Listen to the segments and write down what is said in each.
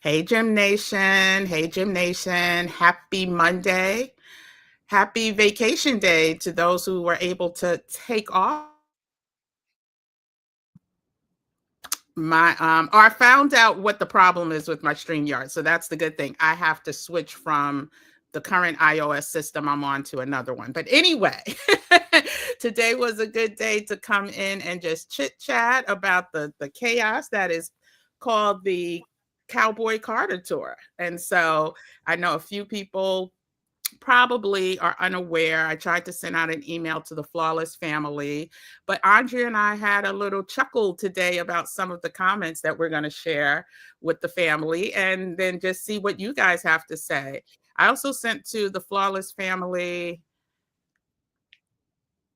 Hey, Gym Nation. Hey, Gym Nation. Happy Monday. Happy vacation day to those who were able to take off. I found out what the problem is with my StreamYard. So that's the good thing. I have to switch from the current iOS system I'm on to another one. But anyway, today was a good day to come in and just chit chat about the chaos that is called the Cowboy Carter Tour. And so I know a few people probably are unaware. I tried to send out an email to the Flawless family, but Andrea and I had a little chuckle today about some of the comments that we're going to share with the family and then just see what you guys have to say. I also sent to the Flawless family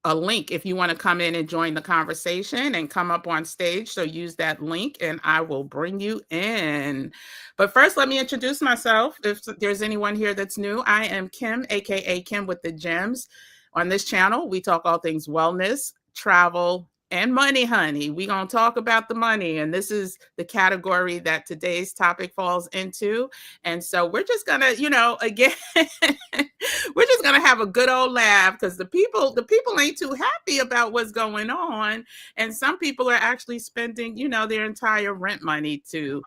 a link if you want to come in and join the conversation and come up on stage. So use that link and I will bring you in. But first, let me introduce myself. If there's anyone here that's new, I am Kim, aka Kim with the Gems. On this channel, we talk all things wellness, travel, and money, honey. We're going to talk about the money. And this is the category that today's topic falls into. And so we're just going to, again, we're just going to have a good old laugh because the people ain't too happy about what's going on. And some people are actually spending, their entire rent money to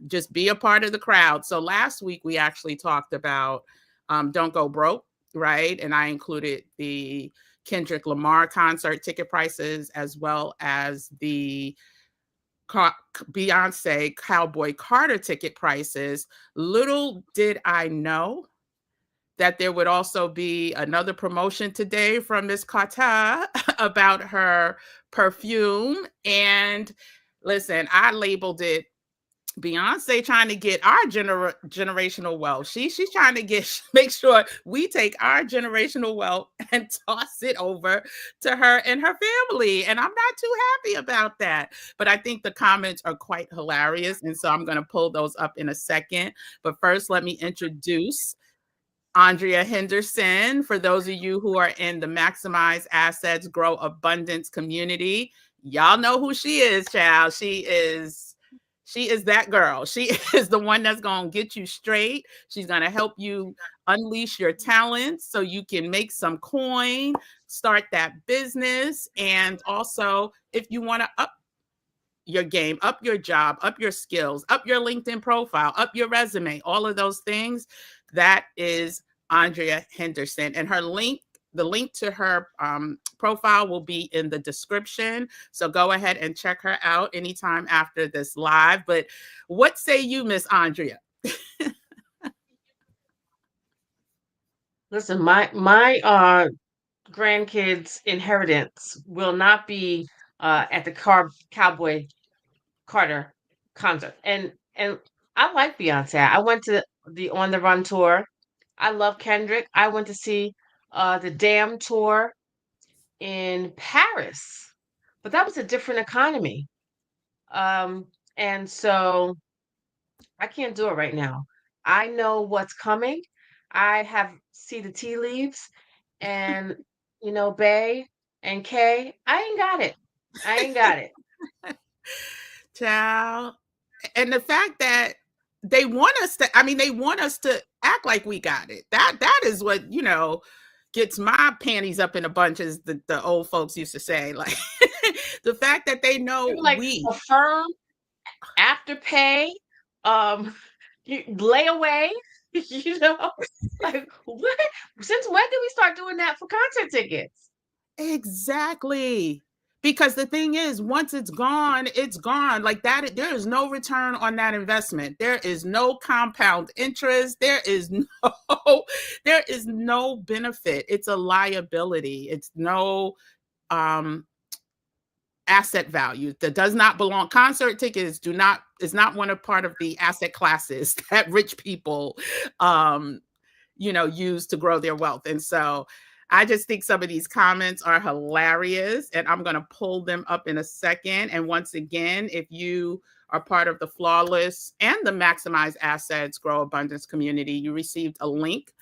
just be a part of the crowd. So last week we actually talked about Don't Go Broke, right? And I included the Kendrick Lamar concert ticket prices as well as the Beyonce Cowboy Carter ticket prices. Little did I know that there would also be another promotion today from Miss Carter about her perfume. And listen, I labeled it Beyonce trying to get our generational wealth. She's trying to make sure we take our generational wealth and toss it over to her and her family. And I'm not too happy about that. But I think the comments are quite hilarious. And so I'm going to pull those up in a second. But first, let me introduce Andrea Henderson. For those of you who are in the Maximize Assets, Grow Abundance community, y'all know who she is, child. She is that girl. She is the one that's going to get you straight. She's going to help you unleash your talents so you can make some coin, start that business. And also, if you want to up your game, up your job, up your skills, up your LinkedIn profile, up your resume, all of those things, that is Andrea Henderson. And the link to her profile will be in the description. So go ahead and check her out anytime after this live. But what say you, Miss Andrea? Listen, my grandkids' inheritance will not be at the Cowboy Carter concert. And I like Beyonce. I went to the On the Run tour. I love Kendrick. I went to see the Damn tour in Paris, but that was a different economy. And so I can't do it right now. I know what's coming. I have see the tea leaves, and Bay and Kay. I ain't got it. I ain't got it. Child. And the fact that they want us to act like we got it. That is what, gets my panties up in a bunch, as the old folks used to say. Like the fact that they They know were like Affirm, Afterpay, um, layaway. You know, like what? Since when did we start doing that for concert tickets? Exactly. Because the thing is, once it's gone, it's gone. Like that, there is no return on that investment. There is no compound interest. There is no benefit. It's a liability. It's no um asset value that does not belong. Concert tickets is not one of part of the asset classes that rich people use to grow their wealth. And so I just think some of these comments are hilarious, and I'm going to pull them up in a second. And once again, if you are part of the Flawless and the Maximize Assets Grow Abundance community, you received a link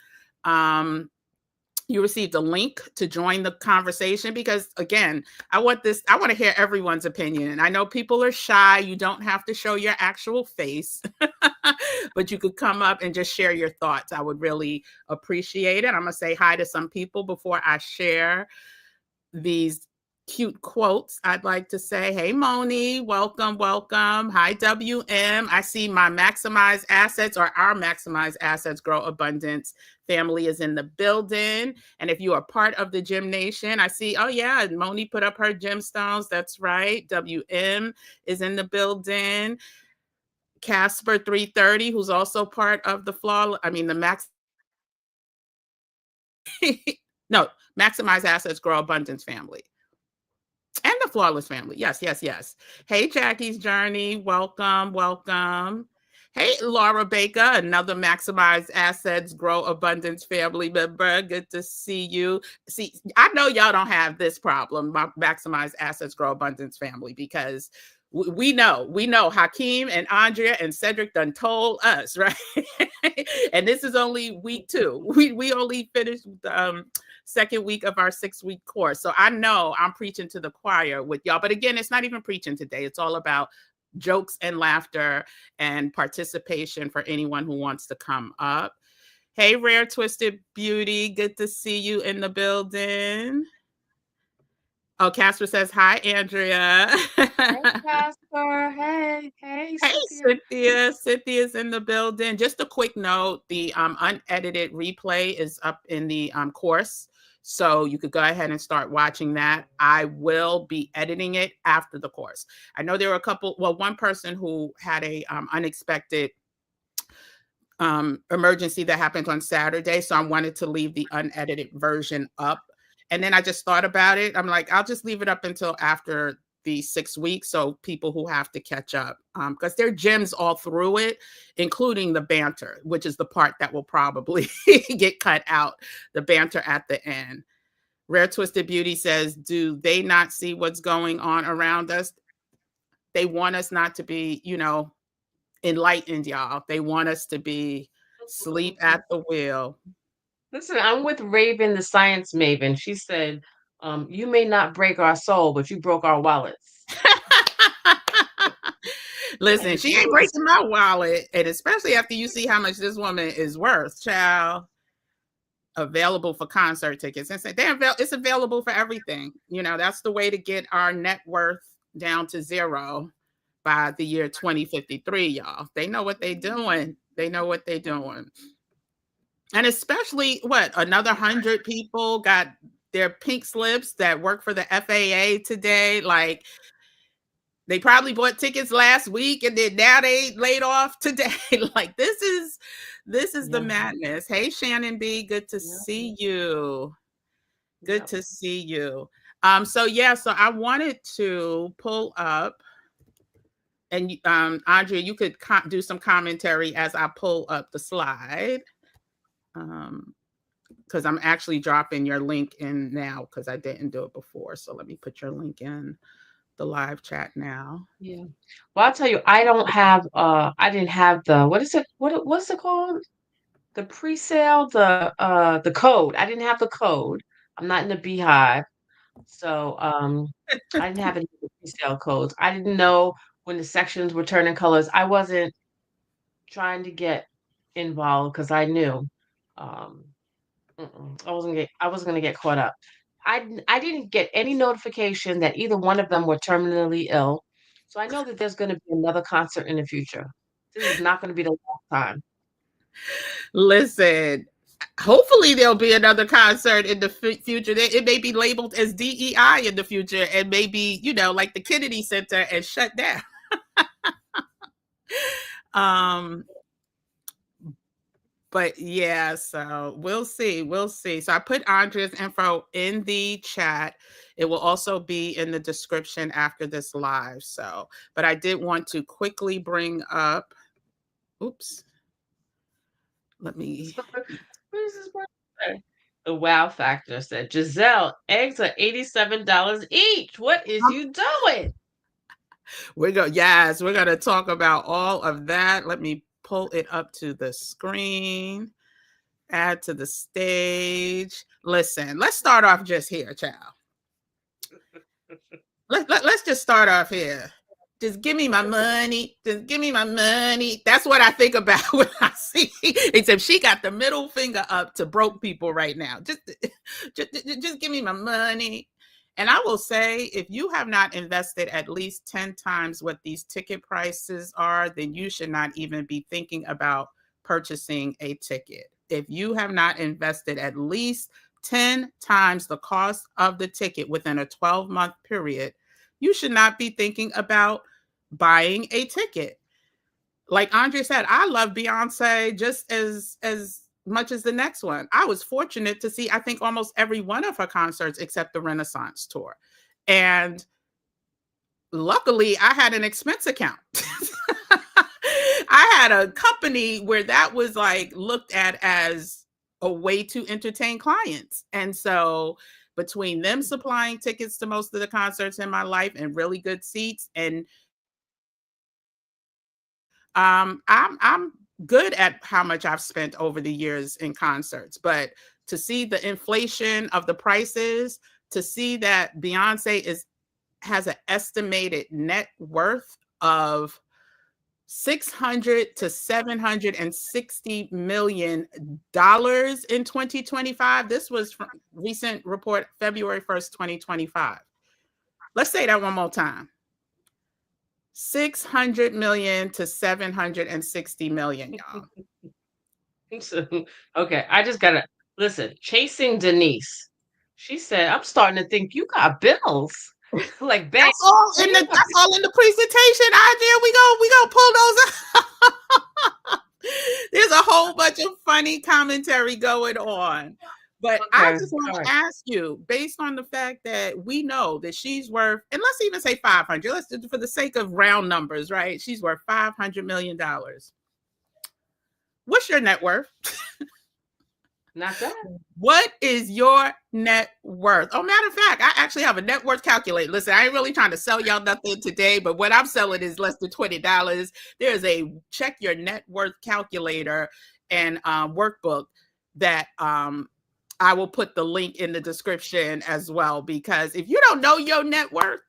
You received a link to join the conversation because, again, I want to hear everyone's opinion. And I know people are shy. You don't have to show your actual face, but you could come up and just share your thoughts. I would really appreciate it. I'm going to say hi to some people before I share these cute quotes. I'd like to say, hey, Moni, welcome, welcome. Hi, WM. I see my maximize assets or our maximize assets grow abundance family is in the building. And if you are part of the Gym Nation, I see, oh yeah, Moni put up her gemstones. That's right. WM is in the building. Casper 330, who's also part of the max no, maximize assets grow abundance family. And the Flawless family. Yes, yes, yes. Hey, Jackie's Journey. Welcome, welcome. Hey, Laura Baker, another Maximize Assets Grow Abundance family member. Good to see you. See, I know y'all don't have this problem, Maximize Assets Grow Abundance family, because we know Hakeem and Andrea and Cedric done told us, right? And this is only week 2. We only finished second week of our 6-week course. So I know I'm preaching to the choir with y'all. But again, it's not even preaching today. It's all about jokes and laughter and participation for anyone who wants to come up. Hey, Rare Twisted Beauty. Good to see you in the building. Oh, Casper says, hi, Andrea. Hey, Casper. Hey, Hey, Cynthia. Cynthia's in the building. Just a quick note, the unedited replay is up in the course. So you could go ahead and start watching that. I will be editing it after the course. I know there were one person who had a unexpected emergency that happened on Saturday. So I wanted to leave the unedited version up. And then I just thought about it. I'm like, I'll just leave it up until after the 6 weeks. So people who have to catch up, because there are gems all through it, including the banter, which is the part that will probably get cut out, the banter at the end. Rare Twisted Beauty says, do they not see what's going on around us? They want us not to be, enlightened, y'all. They want us to be sleep at the wheel. Listen, I'm with Raven, the science maven. She said, you may not break our soul, but you broke our wallets. Listen, she ain't breaking my wallet. And especially after you see how much this woman is worth, child. Available for concert tickets. And it's available for everything. That's the way to get our net worth down to zero by the year 2053, y'all. They know what they're doing. They know what they're doing. And especially another 100 people got their pink slips that work for the FAA today. Like, they probably bought tickets last week and then now they laid off today. Like, this is the madness. Hey, Shannon B, good to see you. Good to see you. So I wanted to pull up, and Andrea, you could do some commentary as I pull up the slide. Because I'm actually dropping your link in now because I didn't do it before. So let me put your link in the live chat now. Yeah. Well, I'll tell you, I didn't have what's it called? The pre-sale, the code. I didn't have the code. I'm not in the beehive. So I didn't have any of the pre-sale codes. I didn't know when the sections were turning colors. I wasn't trying to get involved because I knew I wasn't gonna get caught up. I didn't get any notification that either one of them were terminally ill. So I know that there's gonna be another concert in the future. This is not gonna be the last time. Listen, hopefully there'll be another concert in the future. It may be labeled as DEI in the future and maybe, like the Kennedy Center and shut down. But yeah, so we'll see. We'll see. So I put Andrea's info in the chat. It will also be in the description after this live. So, but I did want to quickly bring up, oops. Let me. What is this word? The wow factor said, Giselle, eggs are $87 each. What is you doing? We're going to talk about all of that. Let me pull it up to the screen. Add to the stage. Listen, let's start off just here, child. Let's just start off here. Just give me my money. Just give me my money. That's what I think about when I see. Except she got the middle finger up to broke people right now. Just give me my money. And I will say, if you have not invested at least 10 times what these ticket prices are, then you should not even be thinking about purchasing a ticket. If you have not invested at least 10 times the cost of the ticket within a 12-month period, you should not be thinking about buying a ticket. Like Andre said, I love Beyonce just as much as the next one. I was fortunate to see, I think, almost every one of her concerts except the Renaissance tour. And luckily, I had an expense account. I had a company where that was like looked at as a way to entertain clients. And so between them supplying tickets to most of the concerts in my life and really good seats, and I'm good at how much I've spent over the years in concerts, but to see the inflation of the prices, to see that Beyonce has an estimated net worth of $600 to $760 million in 2025. This was from recent report, February 1st, 2025. Let's say that one more time. 600 million to 760 million, y'all. Okay, I just gotta listen. Chasing Denise, she said, "I'm starting to think you got bills." Like, bang, That's all in the presentation idea. We gonna pull those up. There's a whole bunch of funny commentary going on. But I okay, just want all to right. ask you, based on the fact that we know that she's worth, and let's even say 500, let's do, for the sake of round numbers, right? She's worth $500 million. What's your net worth? Not that. What is your net worth? Oh, matter of fact, I actually have a net worth calculator. Listen, I ain't really trying to sell y'all nothing today, but what I'm selling is less than $20. There's a check your net worth calculator and workbook that I will put the link in the description as well, because if you don't know your net worth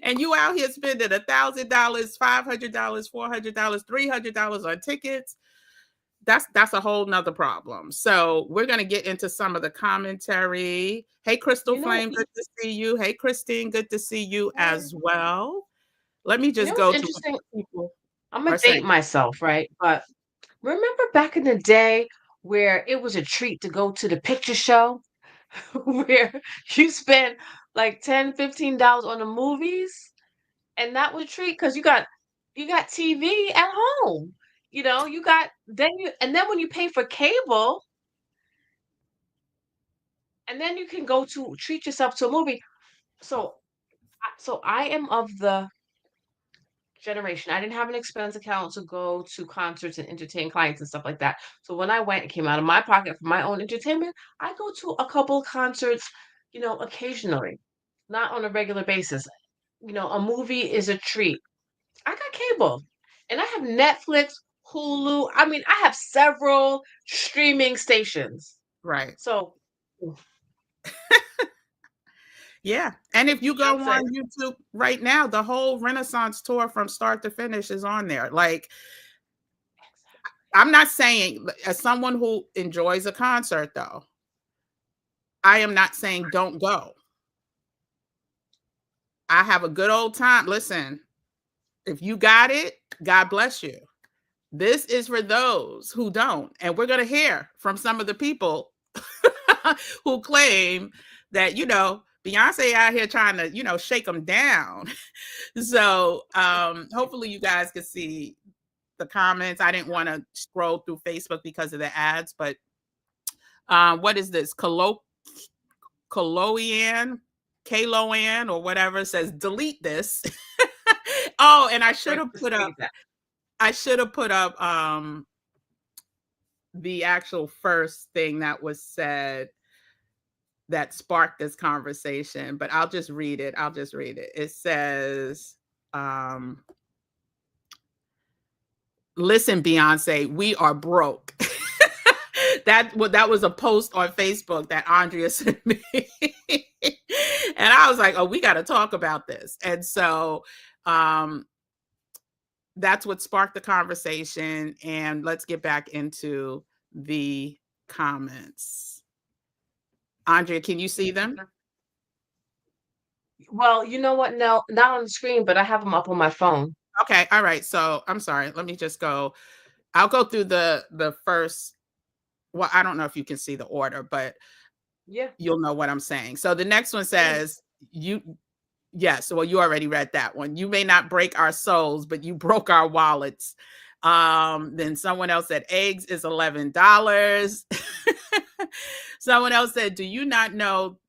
and you out here spending $1,000, $500, $400, $300 on tickets, that's a whole nother problem. So we're going to get into some of the commentary. Hey, Crystal You know, Flame, good to see you. Hey, Christine, good to see you as well. Let me you just know what's go to interesting, people? I'm our gonna date saying. myself, right? But remember back in the day where it was a treat to go to the picture show, where you spent like $10, $15 on the movies, and that was a treat because you got TV at home. You got and then when you pay for cable, and then you can go to treat yourself to a movie. So, so I am of the generation. I didn't have an expense account to go to concerts and entertain clients and stuff like that. So when I went, it came out of my pocket for my own entertainment. I go to a couple concerts, occasionally, not on a regular basis. A movie is a treat. I got cable, and I have Netflix, Hulu. I mean, I have several streaming stations. Right. So Yeah. And if you go Beyonce, on YouTube right now, the whole Renaissance tour from start to finish is on there. Like, I'm not saying, as someone who enjoys a concert, though, I am not saying don't go. I have a good old time. Listen, if you got it, God bless you. This is for those who don't. And we're going to hear from some of the people who claim that, Beyonce out here trying to, shake them down. So hopefully you guys can see the comments. I didn't want to scroll through Facebook because of the ads, but what is this? Kaloian, or whatever says delete this. Oh, and I should right, have just put up say that. the actual first thing that was said that sparked this conversation, but I'll just read it. It says, listen, Beyonce, we are broke. That was a post on Facebook that Andrea sent me. And I was like, oh, we got to talk about this. And so um that's what sparked the conversation. And let's get back into the comments. Andrea, can you see them? Well, you know what? No, not on the screen, but I have them up on my phone. Okay, all right. So I'm sorry. Let me just go. I'll go through the first. Well, I don't know if you can see the order, but Yeah. you'll know what I'm saying. So the next one Yeah. says, you yes, well, you already read that one. You may not break our souls, but you broke our wallets. Then someone else said eggs is $11. Someone else said, do you not know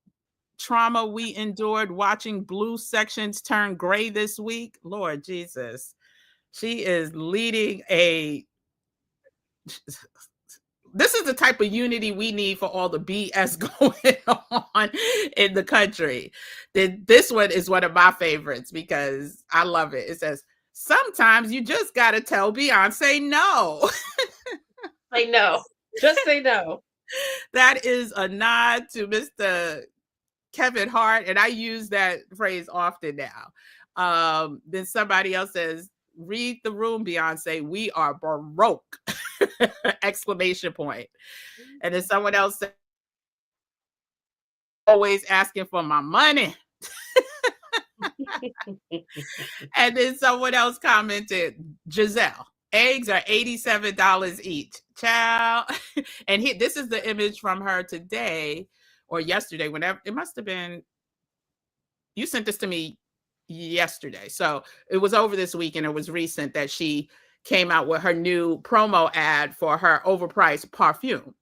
trauma we endured watching blue sections turn gray this week? Lord Jesus. She is leading a this is the type of unity we need for all the BS going on in the country. This one is one of my favorites because I love it. It says, sometimes you just got to tell Beyonce no. Say no. Just say no. That is a nod to Mr. Kevin Hart, and I use that phrase often now. Then somebody else says, read the room, Beyonce. We are baroque! Exclamation point. And then someone else said, always asking for my money. And then someone else commented, Giselle, eggs are $87 each. Child. And this is the image from her today or yesterday, whenever it must have been. You sent this to me yesterday. So it was over this week and it was recent that she came out with her new promo ad for her overpriced perfume.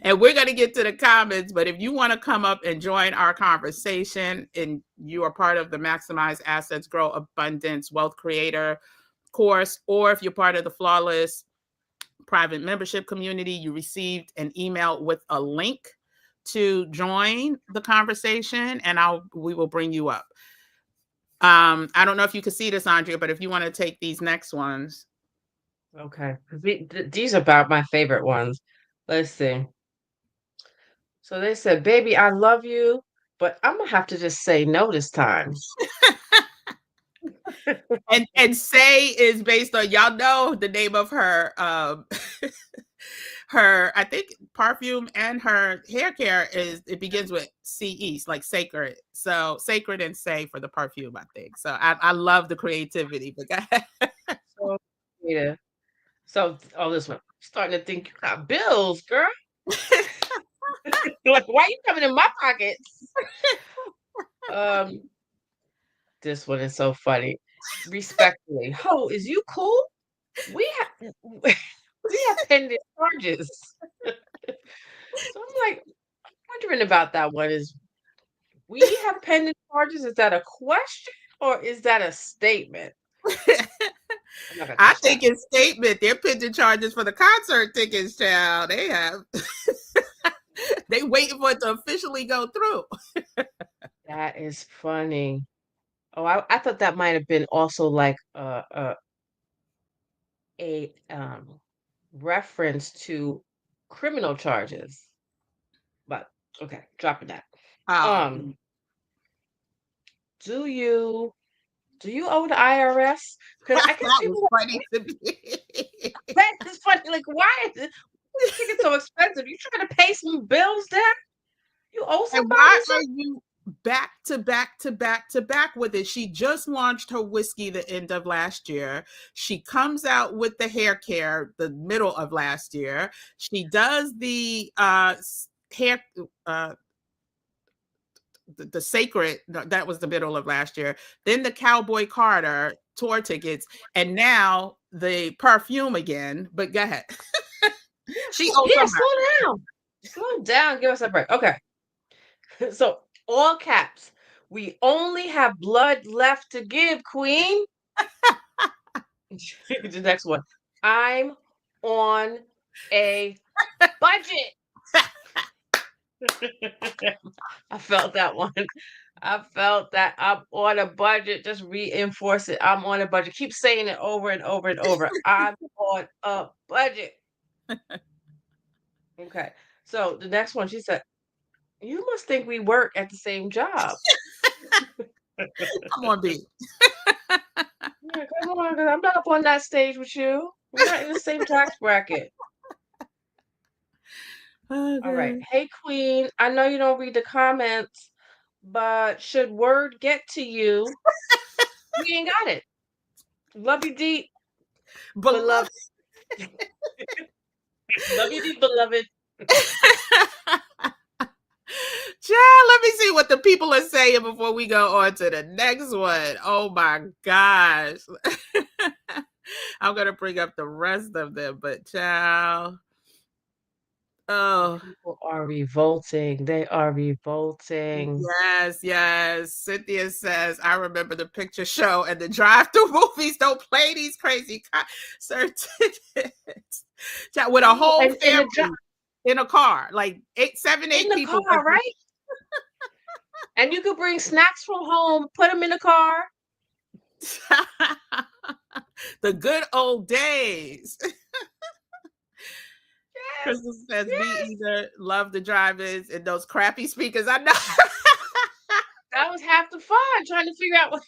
And we're going to get to the comments, but if you want to come up and join our conversation and you are part of the Maximize Assets, Grow Abundance Wealth Creator course, or if you're part of the Flawless private membership community, you received an email with a link to join the conversation and we will bring you up. I don't know if you can see this, Andrea, but if you want to take these next ones. Okay. These are about my favorite ones. Let's see. So they said, baby, I love you, but I'm going to have to just say no this time. And say is based on, y'all know the name of her her, I think, perfume and her hair care it begins with CE, like sacred. So sacred and say for the perfume, I think. So I love the creativity. But go ahead. So, yeah. So, this one. Starting to think you got bills, girl. Like, why are you coming in my pockets? This one is so funny. Respectfully, ho, is you cool? We have we have pending charges. So I'm like wondering about that one. Is we have pending charges? Is that a question or is that a statement? I'm not gonna I touch that. think it's statement. They're pending charges for the concert tickets, child. They have. They waiting for it to officially go through. That is funny. Oh, I thought that might have been also like a reference to criminal charges. But okay, dropping that. Um, Um, do you owe the IRS? Because I guess that was people funny to me. that is funny. Like, why is tickets so expensive? You trying to pay some bills there? You owe And why somebody are something? you back to back to back to back with it? She just launched her whiskey the end of last year. She comes out with the hair care the middle of last year. She does the hair the sacred, that was the middle of last year, then the Cowboy Carter tour tickets, and now the perfume again. But go ahead. She owes Yeah, somebody. slow down. Slow down. Give us a break. Okay. So all caps. We only have blood left to give, Queen. The next one. I'm on a budget. I felt that one. I felt that I'm on a budget. Just reinforce it. I'm on a budget. Keep saying it over and over and over. I'm on a budget. Okay. So the next one, she said, "You must think we work at the same job." Come on, B. Yeah, come on, 'cause I'm not up on that stage with you. We're not in the same tax bracket. All right. Okay. Hey, Queen. I know you don't read the comments, but should word get to you, we ain't got it. Love you deep, Beloved. beloved. Love you deep, beloved. Child, let me see what the people are saying before we go on to the next one. Oh my gosh. I'm going to bring up the rest of them, but child. The Oh, people are revolting. They are revolting. yes, yes. Cynthia says, I remember the picture show and the drive-through movies don't play these crazy concert tickets. Child, with a No, whole and family in a car, like seven, in eight the people. car, right? And you could bring snacks from home, put them in the car. The good old days. Yes, Crystal says, me yes. either love the drive-ins and those crappy speakers. I know. That was half the fun, trying to figure out what,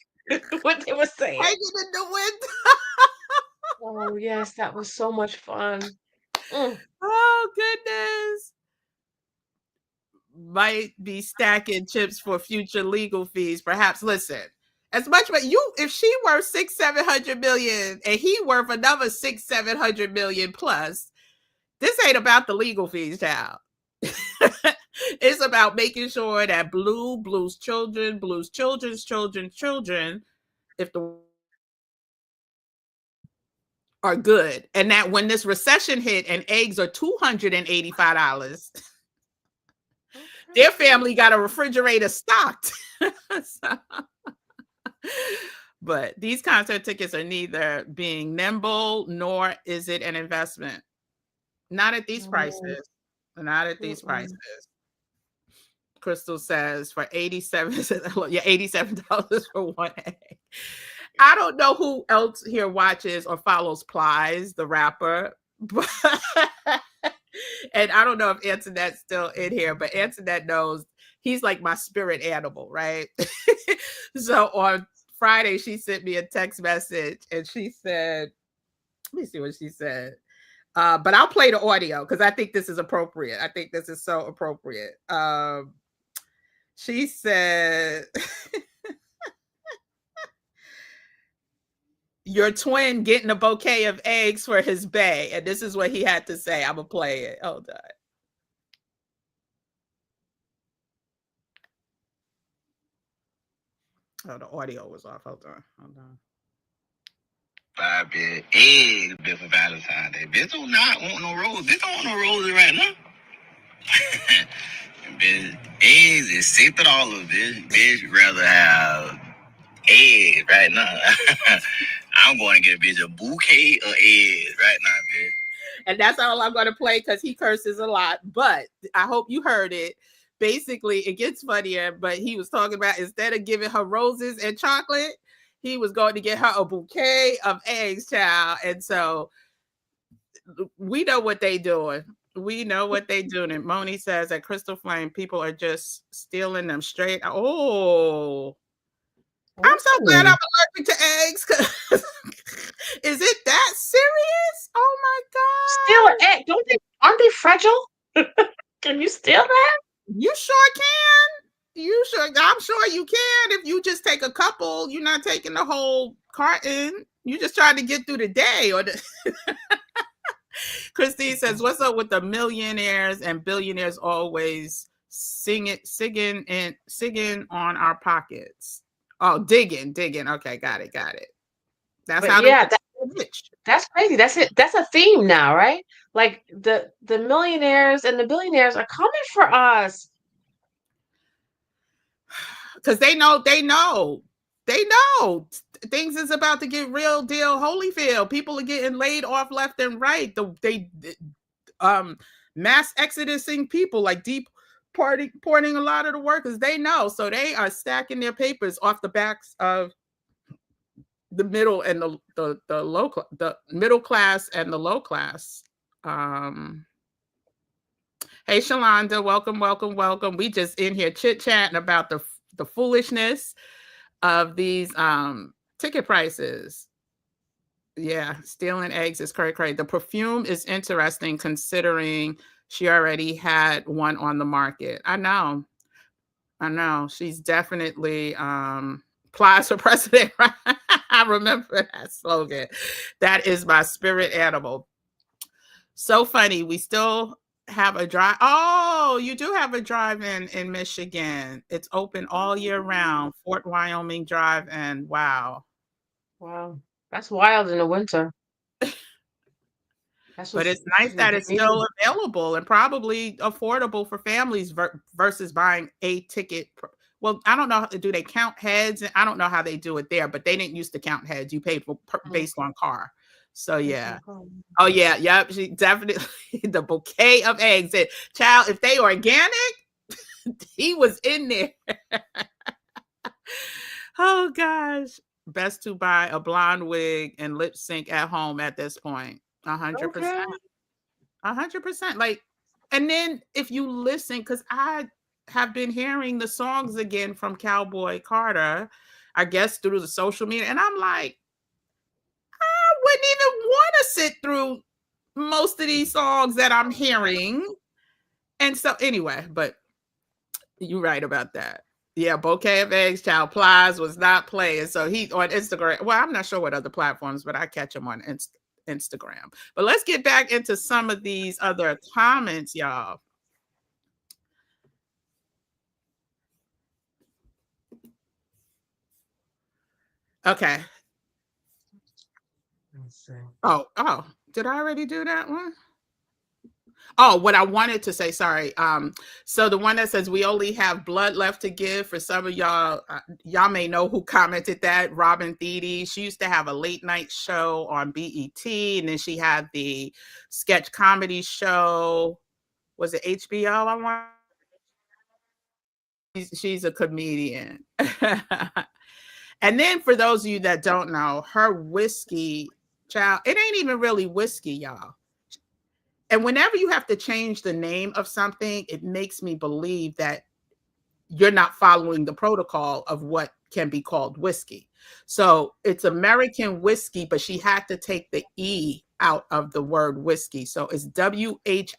what they were saying. Hanging in the window. Oh, yes, that was so much fun. Mm. Oh, goodness. Might be stacking chips for future legal fees. Perhaps, listen, as much, but you, if she worth 600-700 million and he worth another 600-700 million plus, this ain't about the legal fees, child. It's about making sure that Blue's children, Blue's children, if the are good, and that when this recession hit and eggs are $285, their family got a refrigerator stocked. So, but these concert tickets are neither being nimble nor is it an investment. Not at these Mm, prices. Not at these mm-mm. prices. Crystal says for 87, yeah, $87 for one egg. I don't know who else here watches or follows Plies, the rapper, but and I don't know if Antoinette's still in here, but Antoinette knows he's like my spirit animal, right? So on Friday, she sent me a text message and she said, let me see what she said. But I'll play the audio because I think this is appropriate. I think this is so appropriate. She said, your twin getting a bouquet of eggs for his bae. And this is what he had to say. I'm going to play it. Hold on. Oh, the audio was off. Hold on. Hold on. 5 eggs bit for Valentine's Day. Bitch do not want no roses. Bitch don't want no roses right now. Bitch, eggs is $60, bitch. Bitch rather have eggs right now. I'm going to get a bitch a bouquet of eggs right now, bitch. And that's all I'm going to play because he curses a lot. But I hope you heard it. Basically, it gets funnier, but he was talking about instead of giving her roses and chocolate, he was going to get her a bouquet of eggs, child. And so we know what they doing. We know what they doing. And Moni says at Crystal Flame, people are just stealing them straight. Oh, I'm so glad I'm allergic to eggs. Is it that serious? Oh my Steal an god! egg? Don't they? Aren't they fragile? Can you steal that? You sure can. You sure? I'm sure you can. If you just take a couple, you're not taking the whole carton. You just trying to get through the day. Or the Christine says, "What's up with the millionaires and billionaires always singing on our pockets?" Oh, digging. Okay, got it. That's But how they yeah, get rich. that's crazy. That's it. That's a theme now, right? Like the millionaires and the billionaires are coming for us. Because they know things is about to get real deal Holyfield. People are getting laid off left and right. They mass exodusing people, like deep porting a lot of the workers. They know, so they are stacking their papers off the backs of the middle and the middle class and the low class. Um, hey, Shalonda, welcome, welcome, welcome. We just in here chit chatting about the foolishness of these ticket prices. Yeah, stealing eggs is cray cray. The perfume is interesting considering she already had one on the market. I know. I know. She's definitely plies for president. Right? I remember that slogan. That is my spirit animal. So funny. We still have a drive. Oh, you do have a drive-in in Michigan. It's open all year round. Fort Wyoming Drive-in. Wow. Wow, that's wild in the winter. That's But what's it's nice that it's maybe. still available and probably affordable for families versus buying a ticket. Well, I don't know. Do they count heads? I don't know how they do it there, but they didn't used to count heads. You paid for based on car. So Based yeah. on color. Oh yeah, yep. She definitely the bouquet of eggs. And, child, if they organic, he was in there. Oh gosh. Best to buy a blonde wig and lip sync at home at this point. 100%. Okay. 100%. Like, and then if you listen, because I have been hearing the songs again from Cowboy Carter, I guess through the social media, and I'm like, I wouldn't even want to sit through most of these songs that I'm hearing. And so, anyway, but you're right about that. Yeah, bouquet of eggs, child plies was not playing. So he on Instagram. Well, I'm not sure what other platforms, but I catch him on Instagram. But let's get back into some of these other comments, y'all. Okay. Let's see. Oh, did I already do that one? Oh, what I wanted to say, sorry. So the one that says we only have blood left to give, for some of y'all, y'all may know who commented that. Robin Thede. She used to have a late night show on BET, and then she had the sketch comedy show. Was it HBO? I want. She's a comedian. And then for those of you that don't know, her whiskey, child, it ain't even really whiskey, y'all. And whenever you have to change the name of something, it makes me believe that you're not following the protocol of what can be called whiskey. So it's American whiskey, but she had to take the E out of the word whiskey. So it's WHISKY.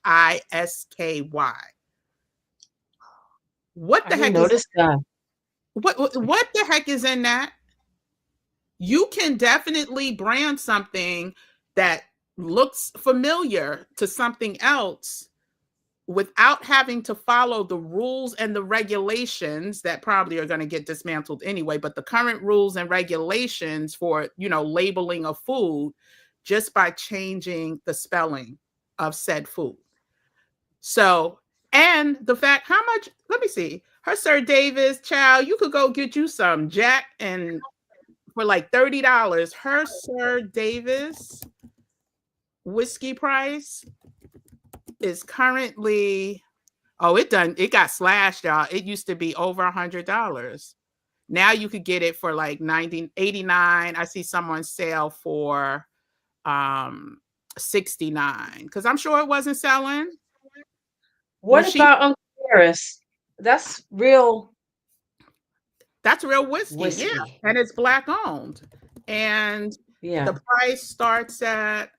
What I the didn't heck is notice that. what the heck is in that? You can definitely brand something that looks familiar to something else without having to follow the rules and the regulations that probably are going to get dismantled anyway, but the current rules and regulations for, labeling of food, just by changing the spelling of said food. So, and the fact how much, let me see, her Sir Davis, child, you could go get you some Jack and for like $30. Her Sir Davis whiskey price is currently, oh, it got slashed, y'all. It used to be over $100. Now you could get it for like 89. I see someone sale for 69 because I'm sure it wasn't selling. What She about Uncle Paris? That's real That's real whiskey, yeah, whiskey. and it's black owned. And the Yeah. price starts at,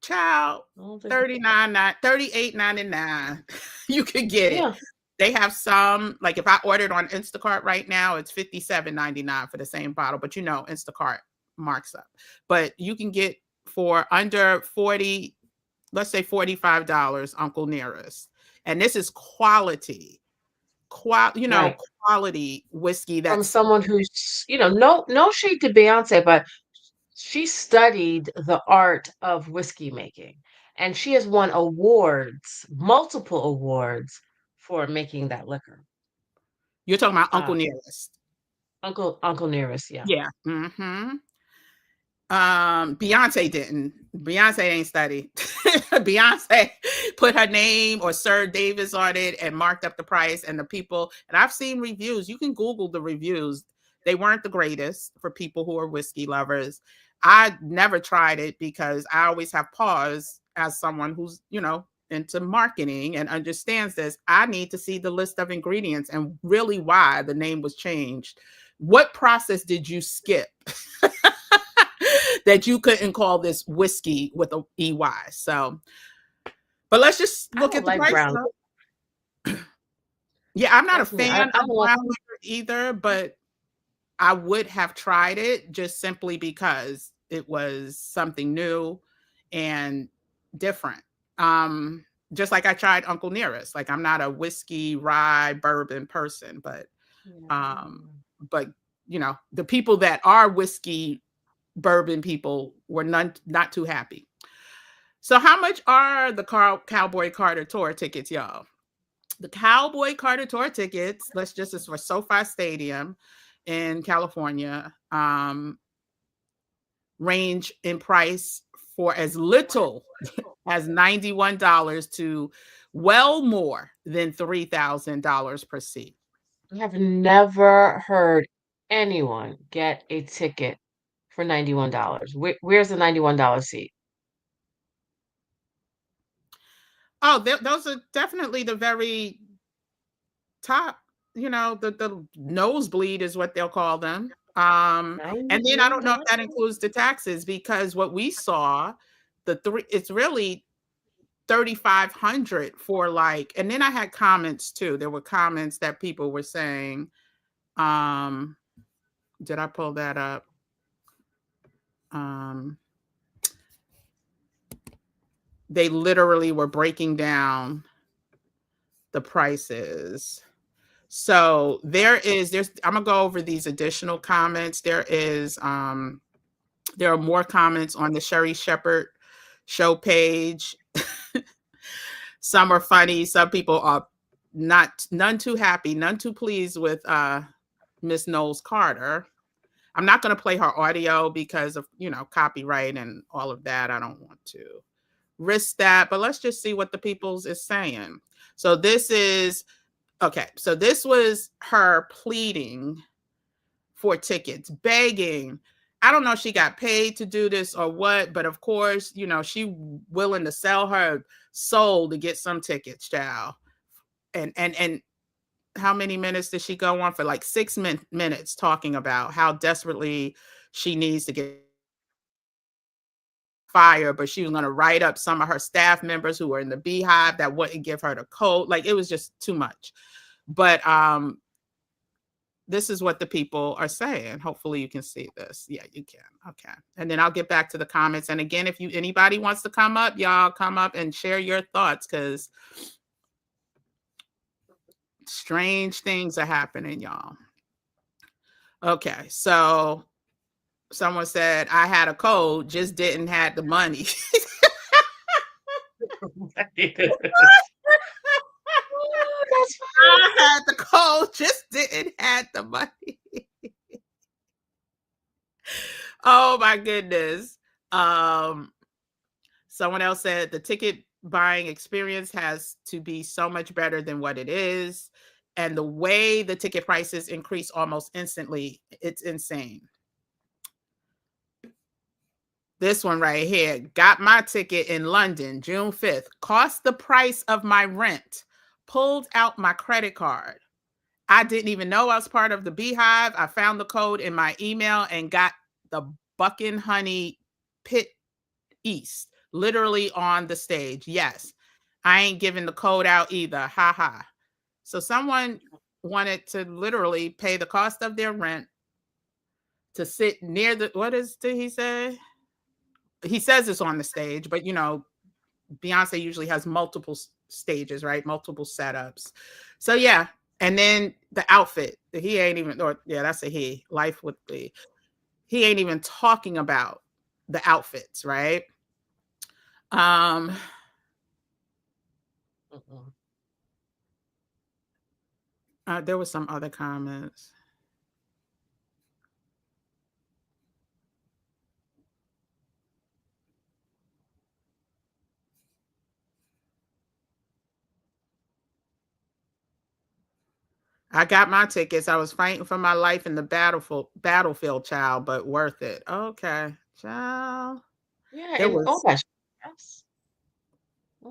child, I don't think. 38.99. You could get it. Yeah. They have some, like if I ordered on Instacart right now, it's 57.99 for the same bottle, but Instacart marks up. But you can get for under 40, let's say $45, Uncle Nearest. And this is quality, Right. quality whiskey From that's, someone who's, no shade to Beyonce, but she studied the art of whiskey making, and she has won awards, multiple awards for making that liquor. you're talking about Uncle Uh, Nearest. Uncle Nearest, yeah. Yeah. Beyonce didn't. Beyonce ain't study. Beyonce put her name or Sir Davis on it and marked up the price, and the people, and I've seen reviews. You can Google the reviews. They weren't the greatest for people who are whiskey lovers. I never tried it because I always have pause as someone who's, into marketing and understands this, I need to see the list of ingredients and really why the name was changed. What process did you skip that you couldn't call this whiskey with a EY? So, but let's just I look don't at the like price. brown. Yeah, I'm not a That's me. fan I of don't like. brown liquor either, but I would have tried it just simply because it was something new and different. Um, just like I tried Uncle Nearest. Like I'm not a whiskey, rye, bourbon person, Yeah, um, but the people that are whiskey, bourbon people were not too happy. So how much are the Cowboy Carter tour tickets, y'all? The Cowboy Carter tour tickets, let's just is for SoFi Stadium in California, range in price for as little as $91 to well more than $3,000 per seat. I have never heard anyone get a ticket for $91. Where's the $91 seat? Oh, those are definitely the very top, the nosebleed is what they'll call them. And then I don't know if $91? that includes the taxes because what we saw, it's really 3,500 for like, and then I had comments too. There were comments that people were saying, um, did I pull that up? Um, they literally were breaking down the prices. So there's I'm gonna go over these additional comments. There are more comments on the Sherry Shepherd show page. Some are funny, some people are none too happy, none too pleased with Miss Knowles Carter. I'm not going to play her audio because of, copyright and all of that. I don't want to risk that, but let's just see what the people's is saying. So this is okay. So this was her pleading for tickets, begging. I don't know if she got paid to do this or what, but of course, she willing to sell her soul to get some tickets, child. And how many minutes did she go on for? Like 6 minutes talking about how desperately she needs to get fired, but she was going to write up some of her staff members who were in the beehive that wouldn't give her the code. Like it was just too much. But this is what the people are saying. Hopefully you can see this. Yeah, you can. Okay. And then I'll get back to the comments. And again, if anybody wants to come up, y'all come up and share your thoughts because strange things are happening, y'all. Okay. So someone said, I had a code, just didn't have the money. That's I had the code, just didn't have the money. Oh my goodness. Someone else said the ticket buying experience has to be so much better than what it is. And the way the ticket prices increase almost instantly, it's insane. This one right here, got my ticket in London, June 5th, cost the price of my rent, pulled out my credit card. I didn't even know I was part of the beehive. I found the code in my email and got the Bucking Honey Pit East, literally on the stage. Yes, I ain't giving the code out either. Ha ha. So someone wanted to literally pay the cost of their rent to sit near did he say? He says it's on the stage, but Beyonce usually has multiple stages, right? Multiple setups. So yeah. And then the outfit, he ain't even, or yeah, that's a he. Life with he ain't even talking about the outfits, right? Um, there was some other comments. I got my tickets. I was fighting for my life in the battlefield, child, but worth it. Okay, child. yeah, There and oh was gosh, yes.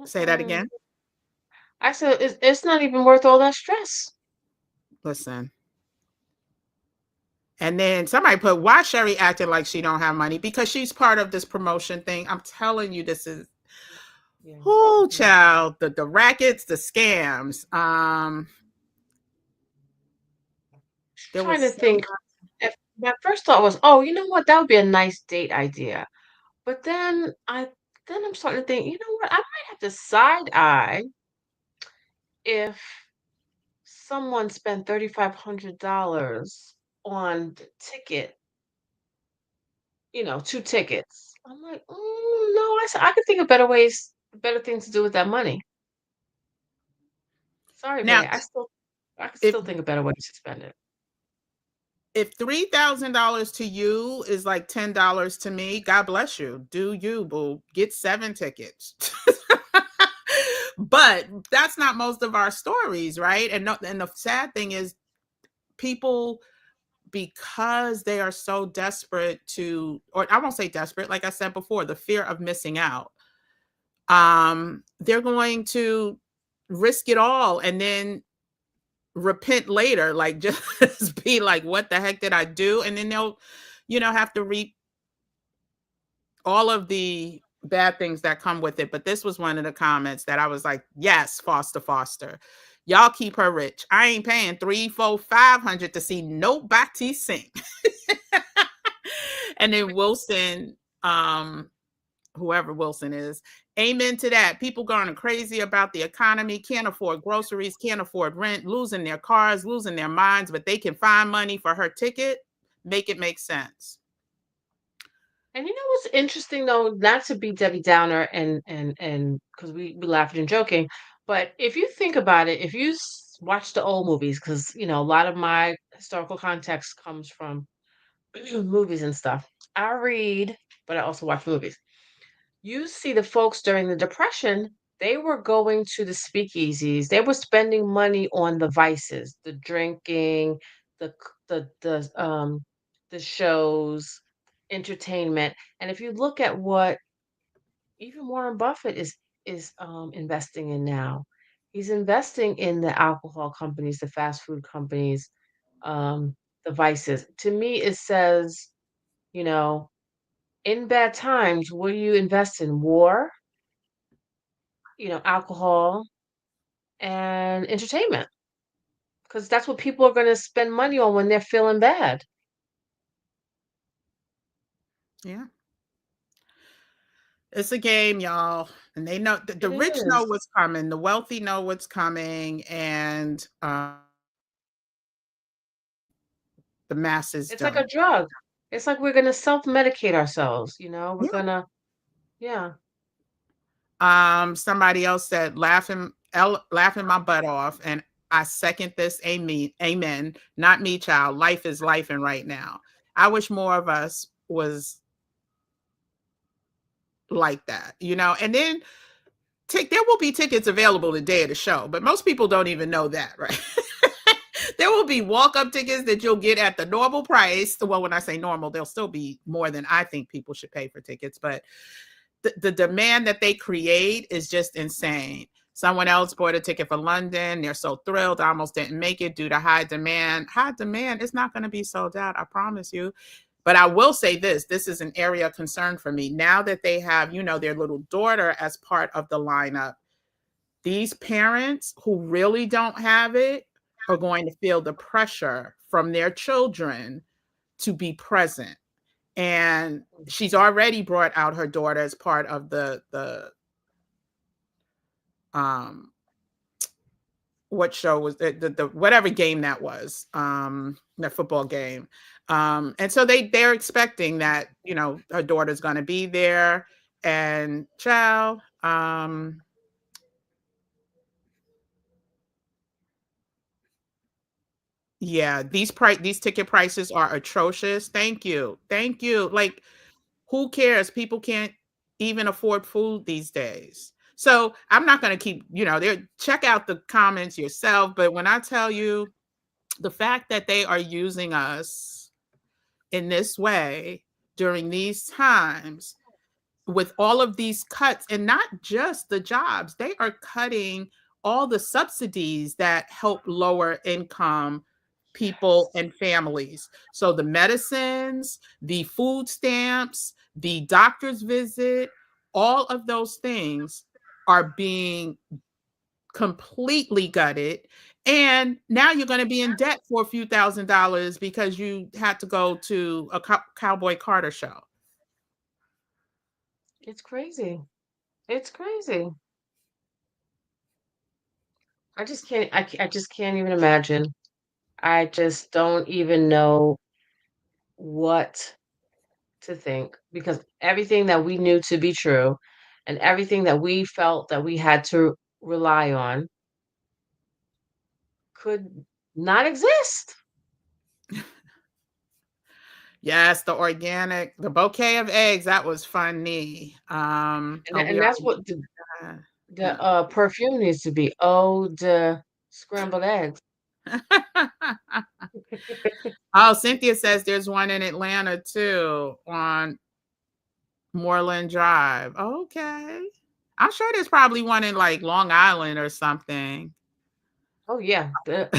Say that Mm-mm. again. I said it's not even worth all that stress. Listen. And then somebody put, why Sherry acting like she don't have money? Because she's part of this promotion thing. I'm telling you, this is Yeah. whole Yeah. child, the rackets, the scams. There Trying was to so think. If my first thought was, oh, you know what, that would be a nice date idea. But then I'm starting to think, you know what, I might have to side eye if someone spent $3,500 on the ticket, 2 tickets. I'm like, no, I could think of better ways, better things to do with that money. Sorry, now babe. I could if still think of better ways to spend it. if $3,000 to you is like $10 to me, God bless you. Do you, boo? Get 7 tickets. But that's not most of our stories, right? And no, and the sad thing is, people, because they are so desperate to, or I won't say desperate, like I said before, the fear of missing out, they're going to risk it all and then repent later, like just be like, what the heck did I do? And then they'll, have to reap all of the bad things that come with it. But this was one of the comments that I was like, yes, Foster. Y'all keep her rich. I ain't paying 3, 4, 500 to see nobody sing. And then Wilson, whoever Wilson is, amen to that. People going crazy about the economy, can't afford groceries, can't afford rent, losing their cars, losing their minds, but they can find money for her ticket. Make it make sense. And you know what's interesting though, not to be Debbie Downer and because we laughing and joking, but if you think about it, if you watch the old movies, because a lot of my historical context comes from movies and stuff. I read, but I also watch movies. You see the folks during the Depression, they were going to the speakeasies. They were spending money on the vices, the drinking, the shows, entertainment. And if you look at what even Warren Buffett is investing in now, he's investing in the alcohol companies, the fast food companies, um, the vices. To me, it says, you know, in bad times, what do you invest in? War, alcohol, and entertainment, because that's what people are going to spend money on when they're feeling bad. Yeah. It's a game, y'all. And they know, the It rich know is. what's coming, the wealthy know what's coming, and the masses It's like a don't. drug. It's like we're going to self-medicate ourselves, We're Yeah. going to, yeah. Somebody else said, laughing my butt off, and I second this. Amen. Amen. Not me, child. Life is life, and right now, I wish more of us was like that, And then there will be tickets available the day of the show, but most people don't even know that, right? There will be walk-up tickets that you'll get at the normal price. Well, when I say normal, they'll still be more than I think people should pay for tickets, but the demand that they create is just insane. Someone else bought a ticket for London. They're so thrilled. I almost didn't make it due to high demand. High demand is not going to be sold out, I promise you. But I will say this is an area of concern for me. Now that they have, their little daughter as part of the lineup, these parents who really don't have it are going to feel the pressure from their children to be present. And she's already brought out her daughter as part of um what show was the whatever game that was, that football game. And so they're expecting that, her daughter's going to be there. And child, yeah, these ticket prices are atrocious. Thank you. Like, who cares? People can't even afford food these days. So I'm not going to keep, there. Check out the comments yourself. But when I tell you, the fact that they are using us in this way during these times, with all of these cuts, and not just the jobs, they are cutting all the subsidies that help lower income people Yes. and families. So the medicines, the food stamps, the doctor's visit, all of those things are being completely gutted. And now you're going to be in debt for a few $1,000s because you had to go to a Cowboy Carter show. It's crazy. It's crazy. I just can't even imagine. I just don't even know what to think because everything that we knew to be true and everything that we felt that we had to rely on could not exist. Yes, the organic, the bouquet of eggs, that was funny. And Oh, we and that's already what the uh, perfume needs to be. Oh, the scrambled eggs. Oh, Cynthia says there's one in Atlanta too on Moreland Drive. Okay. I'm sure there's probably one in like Long Island or something. Oh yeah, there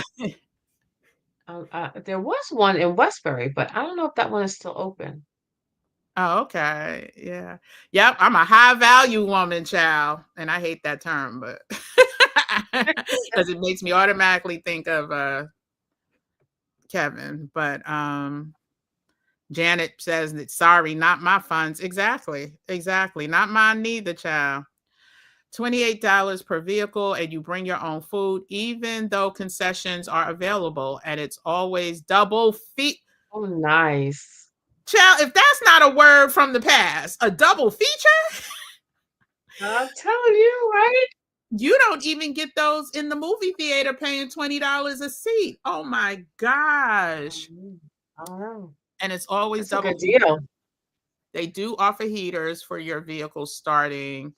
was one in Westbury, but I don't know if that one is still open. Oh, okay. Yeah. Yep. I'm a high value woman, child. And I hate that term, but because it makes me automatically think of Kevin. But Janet says that sorry, not my funds. Exactly. Exactly. Not mine neither, child. $28 per vehicle, and you bring your own food, even though concessions are available, and it's always double fee. Oh, nice. Child, if that's not a word from the past, a double feature, I'm telling you, right? you don't even get those in the movie theater paying $20 a seat. Oh my gosh. I don't know. And it's always That's a double good feature. deal. They do offer heaters for your vehicle starting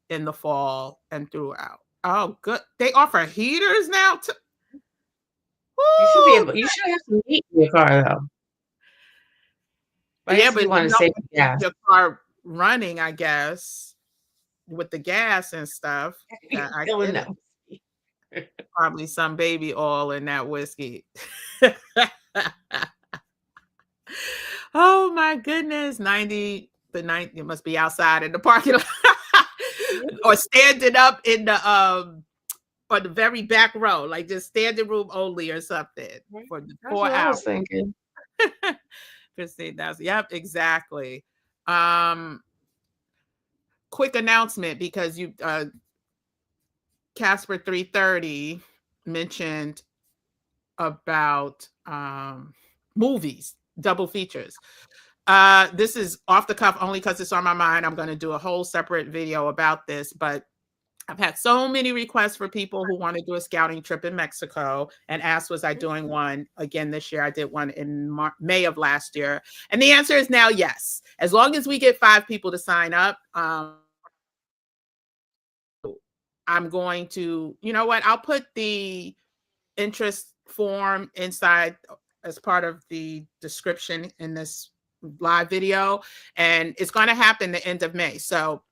in the fall and throughout. Oh, good. They offer heaters now too. Woo! You should have some heat in your car though, right? Yeah, So you but want you to don't save want to keep gas. your car running, I guess, with the gas and stuff. I Filling get it. that. Probably some baby oil in that whiskey. Oh my goodness. 90, the 90, it must be outside in the parking lot. Or standing up in the on the very back row, like just standing room only or something Right. for the That's four what I hours. was thinking. 15,000. Yep, exactly. Um, quick announcement because you Casper 330 mentioned about movies, double features. This is off the cuff only because it's on my mind. I'm going to do a whole separate video about this, but I've had so many requests for people who want to do a scouting trip in Mexico and asked, was I doing one again this year? I did one in May of last year. And the answer is now yes. As long as we get 5 people to sign up, I'm going to, you know what? I'll put the interest form inside as part of the description in this live video. And it's going to happen the end of May. So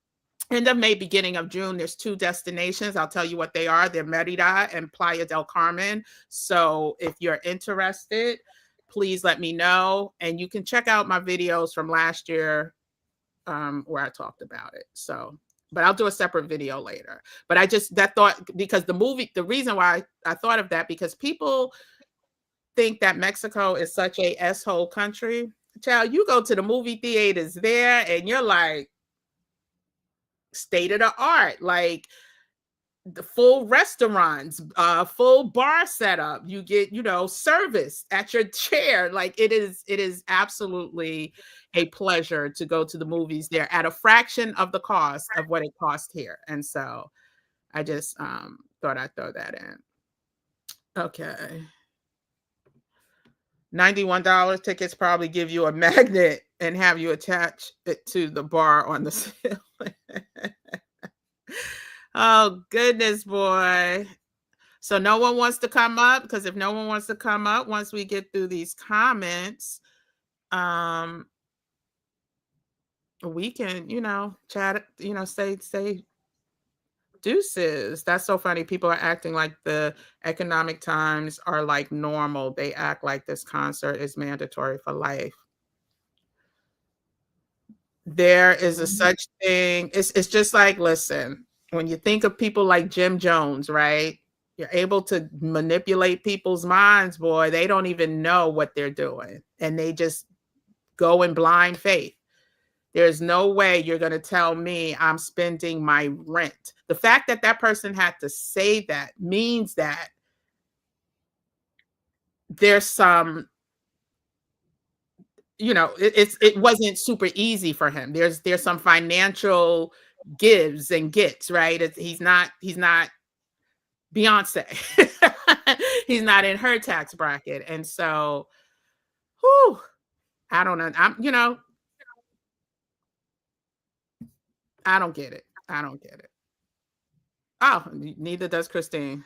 end of May, beginning of June, there's 2 destinations. I'll tell you what they are. They're Merida and Playa del Carmen. So if you're interested, please let me know. And you can check out my videos from last year where I talked about it. So, but I'll do a separate video later. But I just, that thought, because the reason why I thought of that, because people think that Mexico is such a S-hole country. Child, you go to the movie theaters there and you're like, state of the art, like the full restaurants, full bar setup. You get, service at your chair. Like it is absolutely a pleasure to go to the movies there at a fraction of the cost of what it cost here. And so I just thought I'd throw that in. Okay. $91 tickets probably give you a magnet and have you attach it to the bar on the ceiling. Oh, goodness, boy. So no one wants to come up? Because if no one wants to come up, once we get through these comments, we can, chat, say deuces. That's so funny. People are acting like the economic times are like normal. They act like this concert is mandatory for life. There is a Mhm. such thing. It's just like, listen, when you think of people like Jim Jones, right? You're able to manipulate people's minds, boy. They don't even know what they're doing. And they just go in blind faith. There's no way you're going to tell me I'm spending my rent. The fact that that person had to say that means that there's some, it wasn't super easy for him. There's some financial gives and gets, right? He's not Beyonce. He's not in her tax bracket. And so, whew, I don't know. I don't get it. I don't get it. Oh, neither does Christine.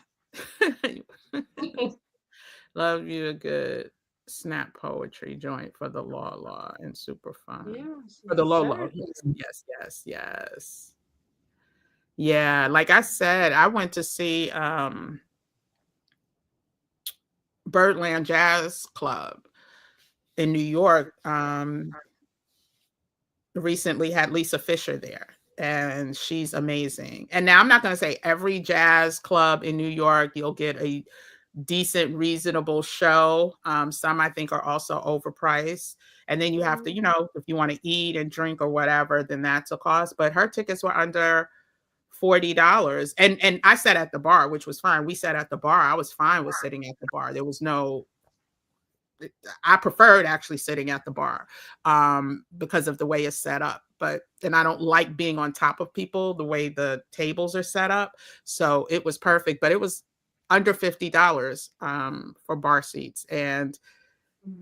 Love you a good snap poetry joint for the law and super fun. Yes, For the low. certainly. Yes, yes, yes, yes. Yeah, like I said, I went to see Birdland Jazz Club in New York. Recently had Lisa Fisher there, and she's amazing. And now I'm not going to say every jazz club in New York you'll get a decent, reasonable show. Some I think are also overpriced. And then you have to, Mhm. if you want to eat and drink or whatever, then that's a cost. But her tickets were under $40. And I sat at the bar, which was fine. We sat at the bar. I was fine with sitting at the bar. There was no I preferred actually sitting at the bar because of the way it's set up. And I don't like being on top of people the way the tables are set up. So it was perfect, but it was under $50 for bar seats. And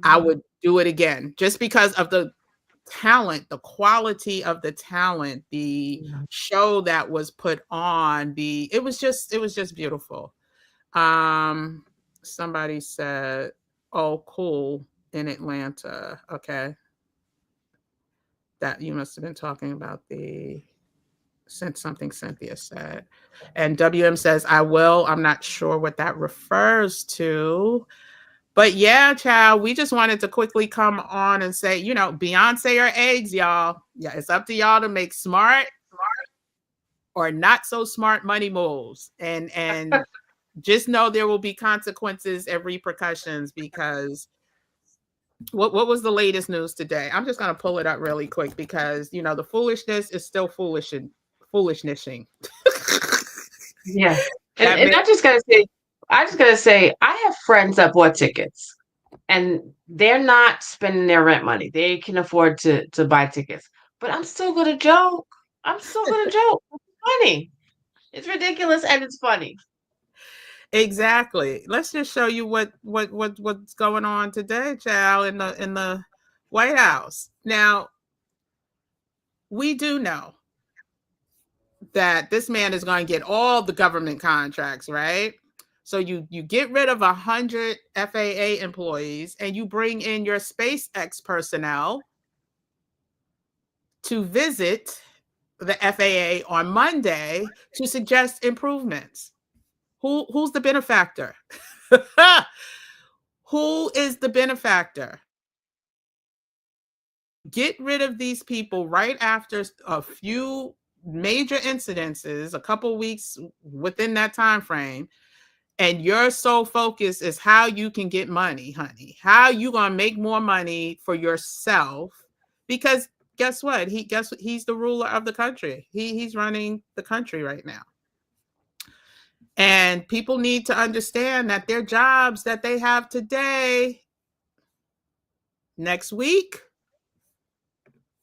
I Mhm. would do it again just because of the talent, the quality of the talent, the Yeah. show that was put on, it was just beautiful. Um, Somebody said, "Oh, cool in Atlanta." Okay, that you must have been talking about the sent something Cynthia said. And WM says, "I will." I'm not sure what that refers to. But yeah, child, we just wanted to quickly come on and say, Beyonce or eggs, y'all. Yeah, it's up to y'all to make smart or not so smart money moves. And just know there will be consequences and repercussions because what was the latest news today? I'm just gonna pull it up really quick because the foolishness is still foolishnessing. Yeah. And that and may I just gotta say, I have friends that bought tickets and they're not spending their rent money. They can afford to buy tickets. But I'm still gonna joke. I'm still gonna joke. It's funny. It's ridiculous and it's funny. exactly. Let's just show you what's going on today, child, in the White House. Now we do know that this man is going to get all the government contracts, right? So you get rid of 100 FAA employees and you bring in your SpaceX personnel to visit the FAA on Monday to suggest improvements. Who's the benefactor? Who is the benefactor? Get rid of these people right after a few major incidences, a couple weeks within that time frame, and your sole focus is how you can get money, honey. How you gonna make more money for yourself? Because guess what? He's the ruler of the country. He's running the country right now. And people need to understand that their jobs that they have today, next week,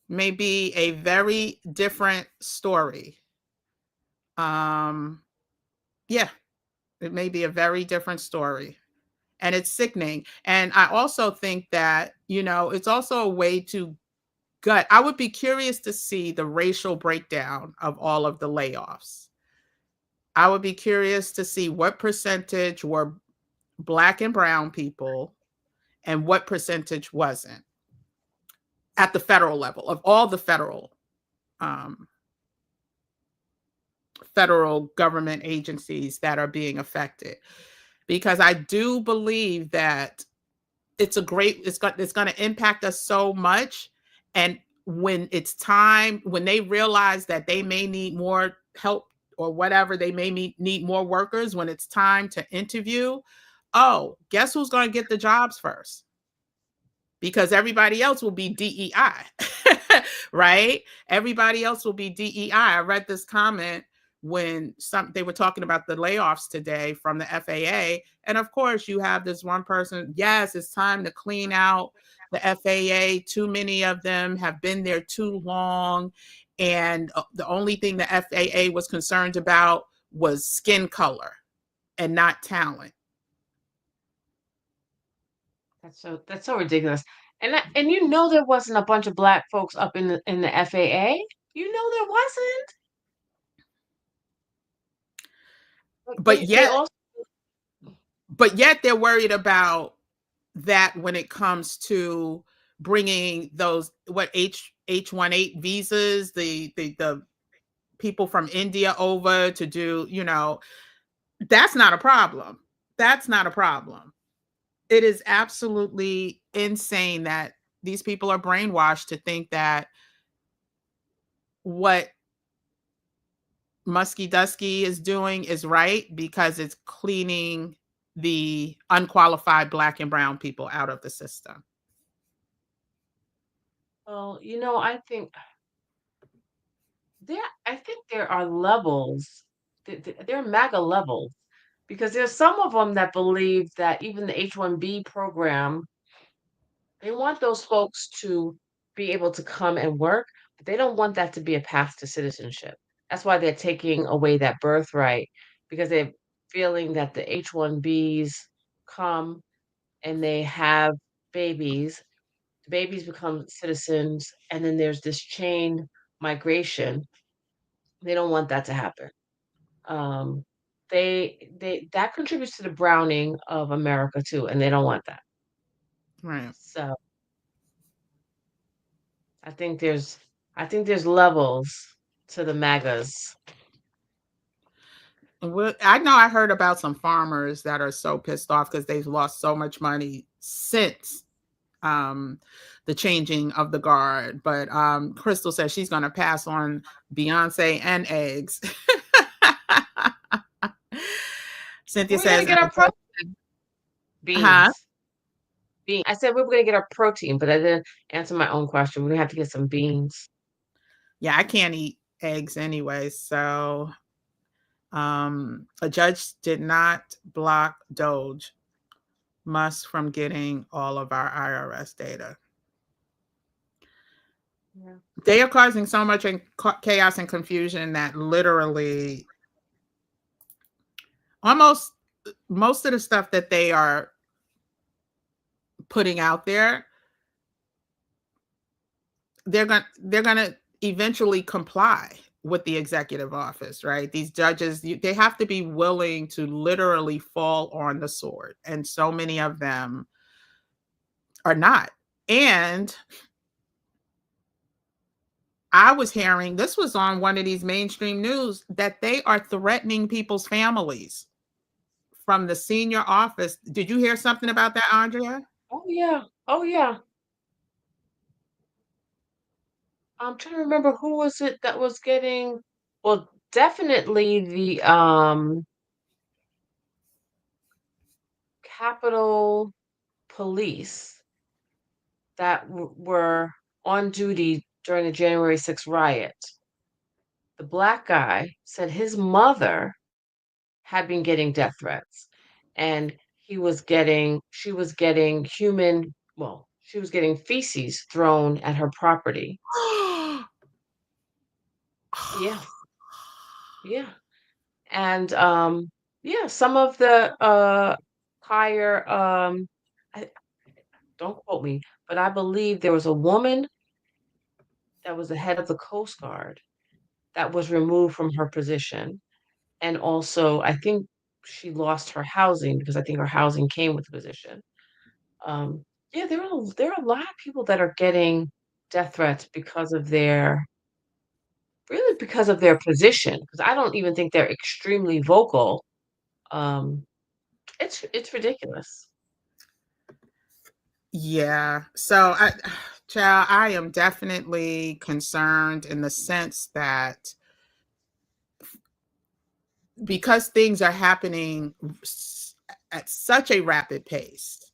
may be a very different story. Um, yeah, it may be a very different story. And it's sickening. And I also think that, it's also a way to gut. I would be curious to see the racial breakdown of all of the layoffs. I would be curious to see what percentage were Black and brown people and what percentage wasn't at the federal level of all the federal. um, federal government agencies that are being affected, because I do believe that it's going to impact us so much. And when it's time, when they realize that they may need more help or whatever, they may need more workers, when it's time to interview, oh, guess who's going to get the jobs first? Because everybody else will be DEI, right? Everybody else will be DEI. I read this comment when they were talking about the layoffs today from the FAA, and of course, you have this one person. Yes, it's time to clean out the FAA. Too many of them have been there too long, and the only thing the FAA was concerned about was skin color and not talent. That's so ridiculous. And you know there wasn't a bunch of black folks up in the FAA. You know there wasn't. Like But they yet, also they're worried about that when it comes to bringing those H-1A visas, the people from India over to do, that's not a problem. That's not a problem. It is absolutely insane that these people are brainwashed to think that what Muskie Dusky is doing is right because it's cleaning the unqualified Black and brown people out of the system. well, I think there are levels. There are MAGA levels because there's some of them that believe that even the H-1B program, they want those folks to be able to come and work, but they don't want that to be a path to citizenship. That's why they're taking away that birthright because they're feeling that the H-1Bs come and they have babies, the babies become citizens, and then there's this chain migration. They don't want that to happen. Um, they that contributes to the browning of America too, and they don't want that. Right. So I think there's I think there's levels to the MAGAs. Well, I know I heard about some farmers that are so pissed off because they've lost so much money since um, the changing of the guard. But Crystal says she's going to pass on Beyonce and eggs. Cynthia We're gonna says, get our huh? beans. Bean. I said we were gonna get our protein, but I didn't answer my own question. We're gonna have to get some beans. Yeah, I can't eat eggs anyway. So a judge did not block Doge Musk from getting all of our IRS data. Yeah. They are causing so much chaos and confusion that literally almost most of the stuff that they are putting out there, they're going to eventually comply with the executive office, right? These judges, they have to be willing to literally fall on the sword, and so many of them are not. And I was hearing, this was on one of these mainstream news, that they are threatening people's families from the senior office. Did you hear something about that, Andrea? Oh yeah. Oh yeah. I'm trying to remember who was it that was getting well, definitely the Capitol Police that were on duty during the January 6th riot. The black guy said his mother had been getting death threats and she was getting she was getting feces thrown at her property. Yeah, yeah. And yeah, some of the higher I, don't quote me, but I believe there was a woman that was the head of the Coast Guard that was removed from her position. And also, I think she lost her housing because I think her housing came with the position. Um, yeah, there are a lot of people that are getting death threats because of their because of their position, because I don't even think they're extremely vocal. Um, it's ridiculous. Yeah. So child, I am definitely concerned in the sense that because things are happening at such a rapid pace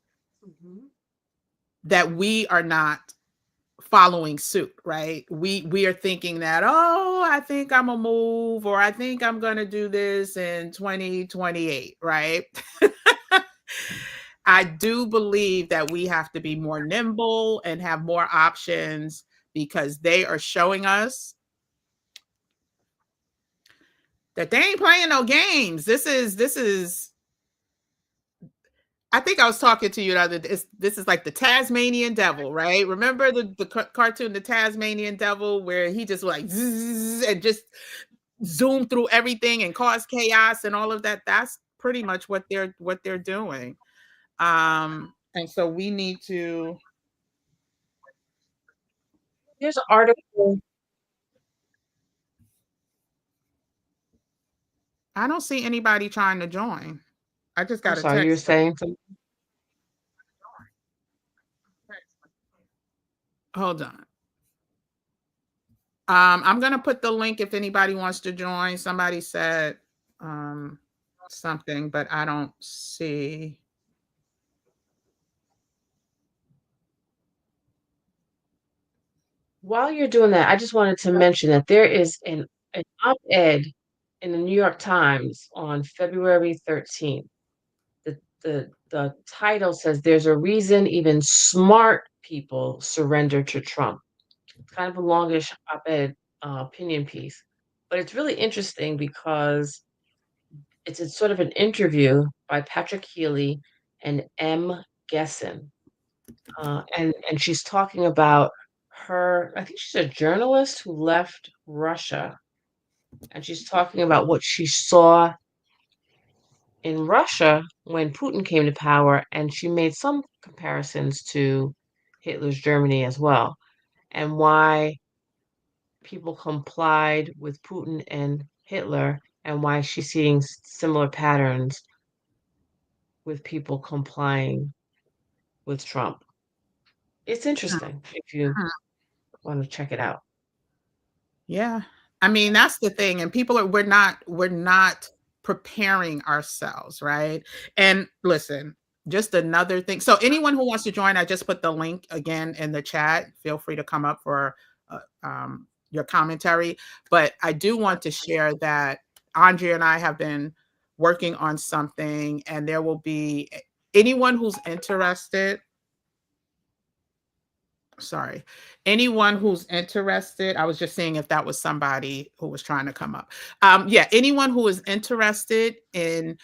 Mhm. that we are not following suit, right? We are thinking that, oh, I think I'm a move, or I think I'm going to do this in 2028, right? I do believe that we have to be more nimble and have more options because they are showing us that they ain't playing no games. This is I think I was talking to you the other day. This is like the Tasmanian Devil, right? Remember the cartoon, the Tasmanian Devil, where he just like zzz, and just zoom through everything and cause chaos and all of that. That's pretty much what they're doing. And so we need to. There's an article. I don't see anybody trying to join. I just I'm got a sorry, you were text. saying something. Hold on. I'm gonna put the link if anybody wants to join. Somebody said um, something, but I don't see. While you're doing that, I just wanted to mention that there is an op-ed in the New York Times on February 13th. The title says there's a reason even smart people surrender to Trump. It's kind of a longish op-ed opinion piece, but it's really interesting because it's a sort of an interview by Patrick Healy and M. Gesson, and she's talking about her. I think she's a journalist who left Russia, and she's talking about what she saw in Russia when Putin came to power, and she made some comparisons to Hitler's Germany as well, and why people complied with Putin and Hitler, and why she's seeing similar patterns with people complying with Trump. It's interesting if you Mhm. want to check it out. Yeah. I mean, that's the thing. And people are we're not preparing ourselves, right? And listen, just another thing. So anyone who wants to join, I just put the link again in the chat. Feel free to come up for your commentary. But I do want to share that Andrea and I have been working on something, and there will be anyone who's interested. Sorry, anyone who's interested. I was just seeing if that was somebody who was trying to come up. Yeah, anyone who is interested in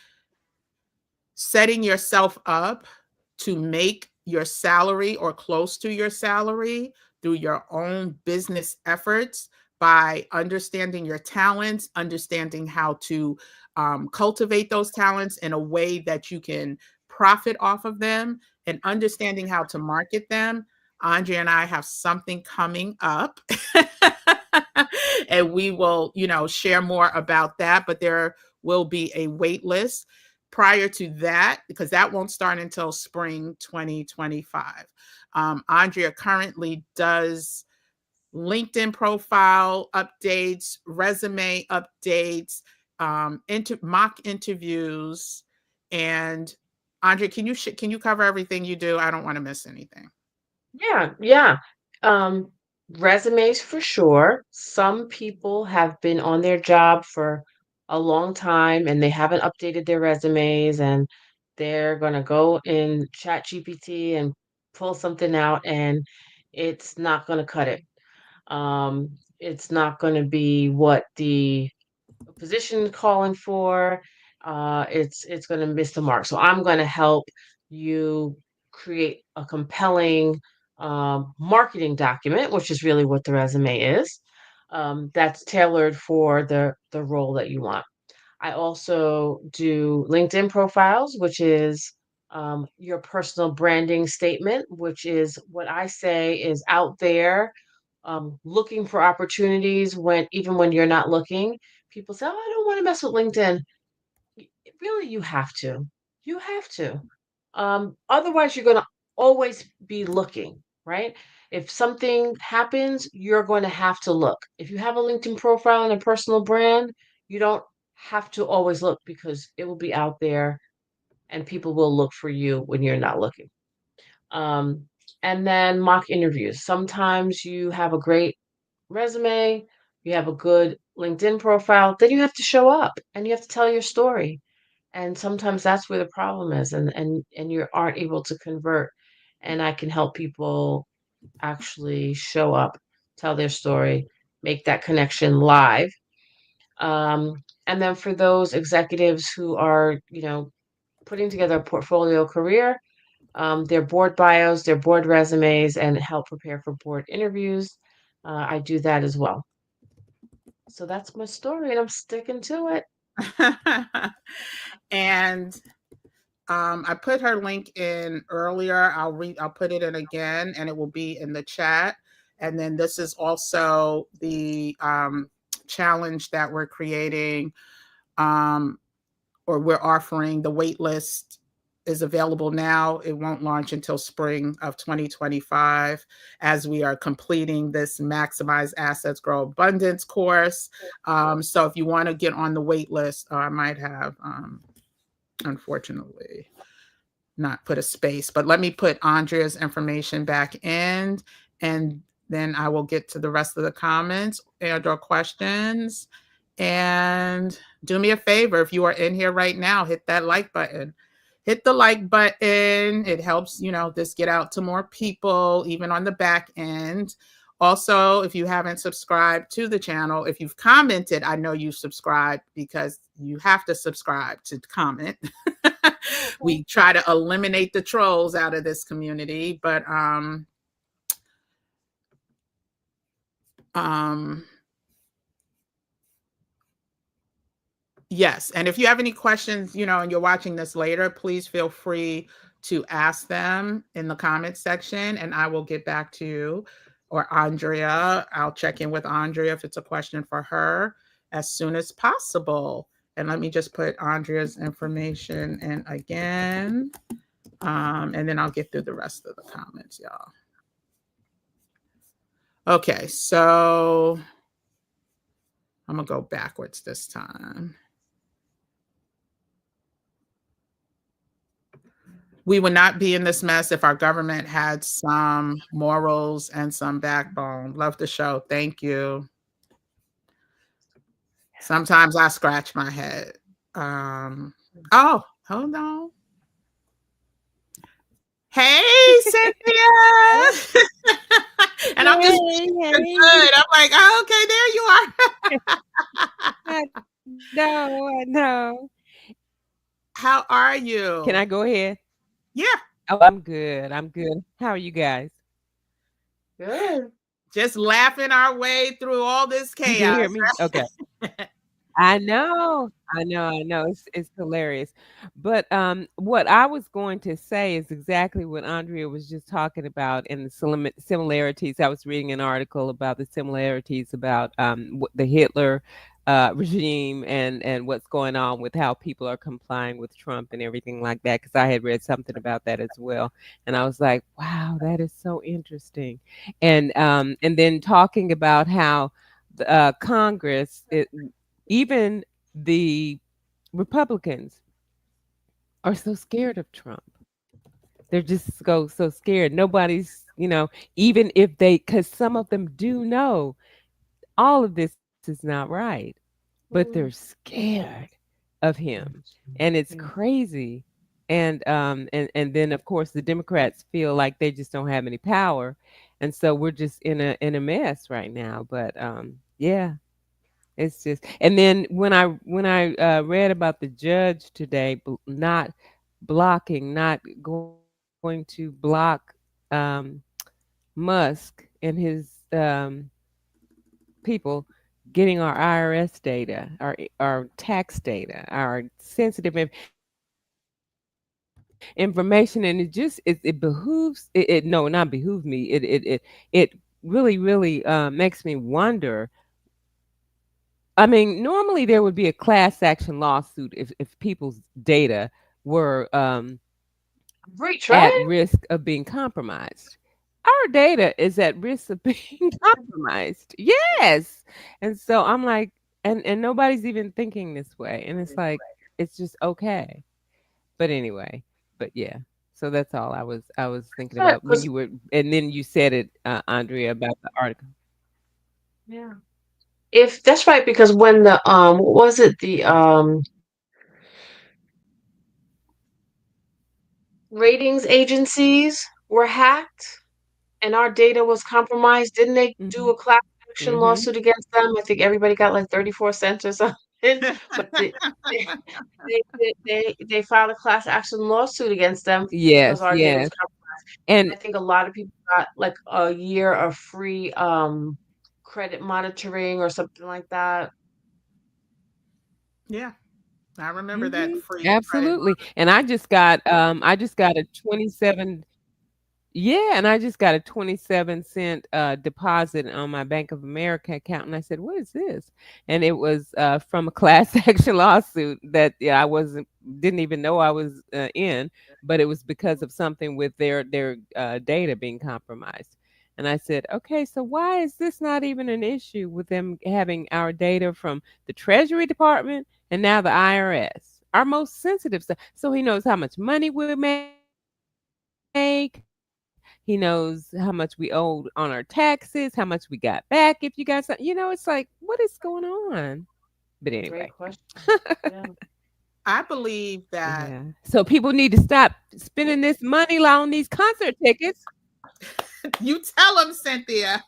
setting yourself up to make your salary or close to your salary through your own business efforts by understanding your talents, understanding how to cultivate those talents in a way that you can profit off of them, and understanding how to market them. Andrea and I have something coming up. And we will, share more about that, but there will be a wait list prior to that, because that won't start until spring 2025. Andrea currently does LinkedIn profile updates, resume updates, mock interviews. And Andrea, can you cover everything you do? I don't want to miss anything. Yeah, yeah. Um, Resumes for sure. Some people have been on their job for a long time and they haven't updated their resumes, and they're gonna go in Chat GPT and pull something out, and it's not gonna cut it. It's not gonna be what the position calling for. It's going to miss the mark. So I'm going to help you create a compelling marketing document, which is really what the resume is. That's tailored for the role that you want. I also do LinkedIn profiles, which is your personal branding statement, which is what I say is out there looking for opportunities when even when you're not looking. People say, "Oh, I don't want to mess with LinkedIn." Really, you have to. You have to. Otherwise, you're going to always be looking, right? If something happens, you're going to have to look. If you have a LinkedIn profile and a personal brand, you don't have to always look because it will be out there and people will look for you when you're not looking. Um, and then mock interviews. Sometimes you have a great resume, you have a good LinkedIn profile, then you have to show up and you have to tell your story. And sometimes that's where the problem is, and you aren't able to convert. And I can help people actually show up, tell their story, make that connection live. And then for those executives who are, putting together a portfolio career, their board bios, their board resumes, and help prepare for board interviews. I do that as well. So that's my story, and I'm sticking to it. And I put her link in earlier. I'll put it in again, and it will be in the chat. And then this is also the challenge that we're creating, um, or we're offering. The waitlist is available now. It won't launch until spring of 2025 as we are completing this Maximize Assets Grow Abundance course. So if you want to get on the waitlist, I might have, unfortunately, not put a space, but let me put Andrea's information back in, and then I will get to the rest of the comments and or questions. And do me a favor, if you are in here right now, hit that like button. Hit the like button. It helps, this get out to more people, even on the back end. Also, if you haven't subscribed to the channel, if you've commented, I know you subscribed because you have to subscribe to comment. We try to eliminate the trolls out of this community, but yes. And if you have any questions, and you're watching this later, please feel free to ask them in the comment section and I will get back to you. Or Andrea, I'll check in with Andrea if it's a question for her as soon as possible. And let me just put Andrea's information in again. And then I'll get through the rest of the comments, y'all. Okay, so I'm gonna go backwards this time. We would not be in this mess if our government had some morals and some backbone. Love the show. Thank you. Sometimes I scratch my head. Oh, hold on. Hey, Cynthia. And I'm just Hey, good. hey. I'm like, oh, okay, there you are. I know, I know. How are Can you? I go ahead? Yeah, Oh, I'm good. I'm good. How are you guys? Good. just laughing our way through all this You can hear chaos. me? Okay. I know. I know. It's hilarious. But what I was going to say is exactly what Andrea was just talking about in the similarities. I was reading an article about the similarities about the Hitler regime and what's going on with how people are complying with Trump and everything like that, because I had read something about that as well. And I was like, wow, that is so interesting. And then talking about how Congress, even the Republicans are so scared of Trump. They're just so scared. Nobody's, even if because some of them do know all of this is not right, but they're Mm, scared of him, and it's mm, crazy. And then of course the Democrats feel like they just don't have any power, and so we're just in a mess right now. But yeah, it's just, and then when I read about the judge today not blocking, not going to block um, Musk and his people getting our IRS data, our tax data, our sensitive information, and it behooves it, no, not behoove me. It really makes me wonder. I mean, normally there would be a class action lawsuit if people's data were Breach, at right? risk of being compromised. Our data is at risk of being compromised. Yes. And so I'm like, and nobody's even thinking this way. And it's like, it's just okay. But anyway, but yeah. So that's all I was thinking Right, about when because you were, and then you said it, Andrea, about the article. yeah, if that's right, because when the what was it, the ratings agencies were hacked and our data was compromised, didn't they do a Mhm. class action Mhm. lawsuit against them? I think everybody got like 34 cents or something. But they, they filed a class action lawsuit against them because Yes, our data was yes. compromised. And I think a lot of people got like a year of free credit monitoring or something like that. Yeah, I remember that mhm. free credit. Absolutely. And I just got a 27. Yeah, and I just got a 27-cent deposit on my Bank of America account, and I said, "What is this?" And it was from a class action lawsuit that, yeah, I wasn't didn't even know I was in, but it was because of something with their data being compromised. And I said, "Okay, so why is this not even an issue with them having our data from the Treasury Department and now the IRS, our most sensitive stuff? So he knows how much money we make." He knows how much we owed on our taxes, how much we got back if you got some, it's like, what is going on? But anyway. Great question. Yeah. I believe Yeah. that So people need to stop spending this money on these concert tickets. you tell them, Cynthia.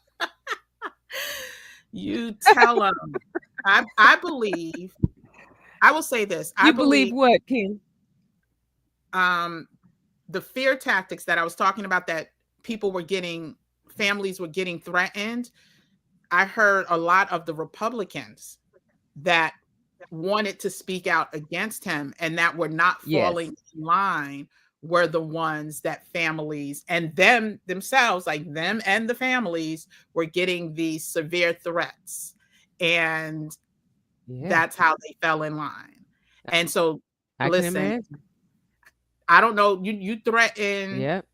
You tell them. I believe. I will say this. I You believe believe what, Ken? um, the fear tactics that I was talking about, that families were getting threatened. I heard a lot of the Republicans that wanted to speak out against him and that were not Yes. falling in line were the ones that families and them themselves, like them and the families, were getting these severe threats. And Yeah. that's how they fell in line. And so, I can listen, imagine. I don't know, you threaten Yep.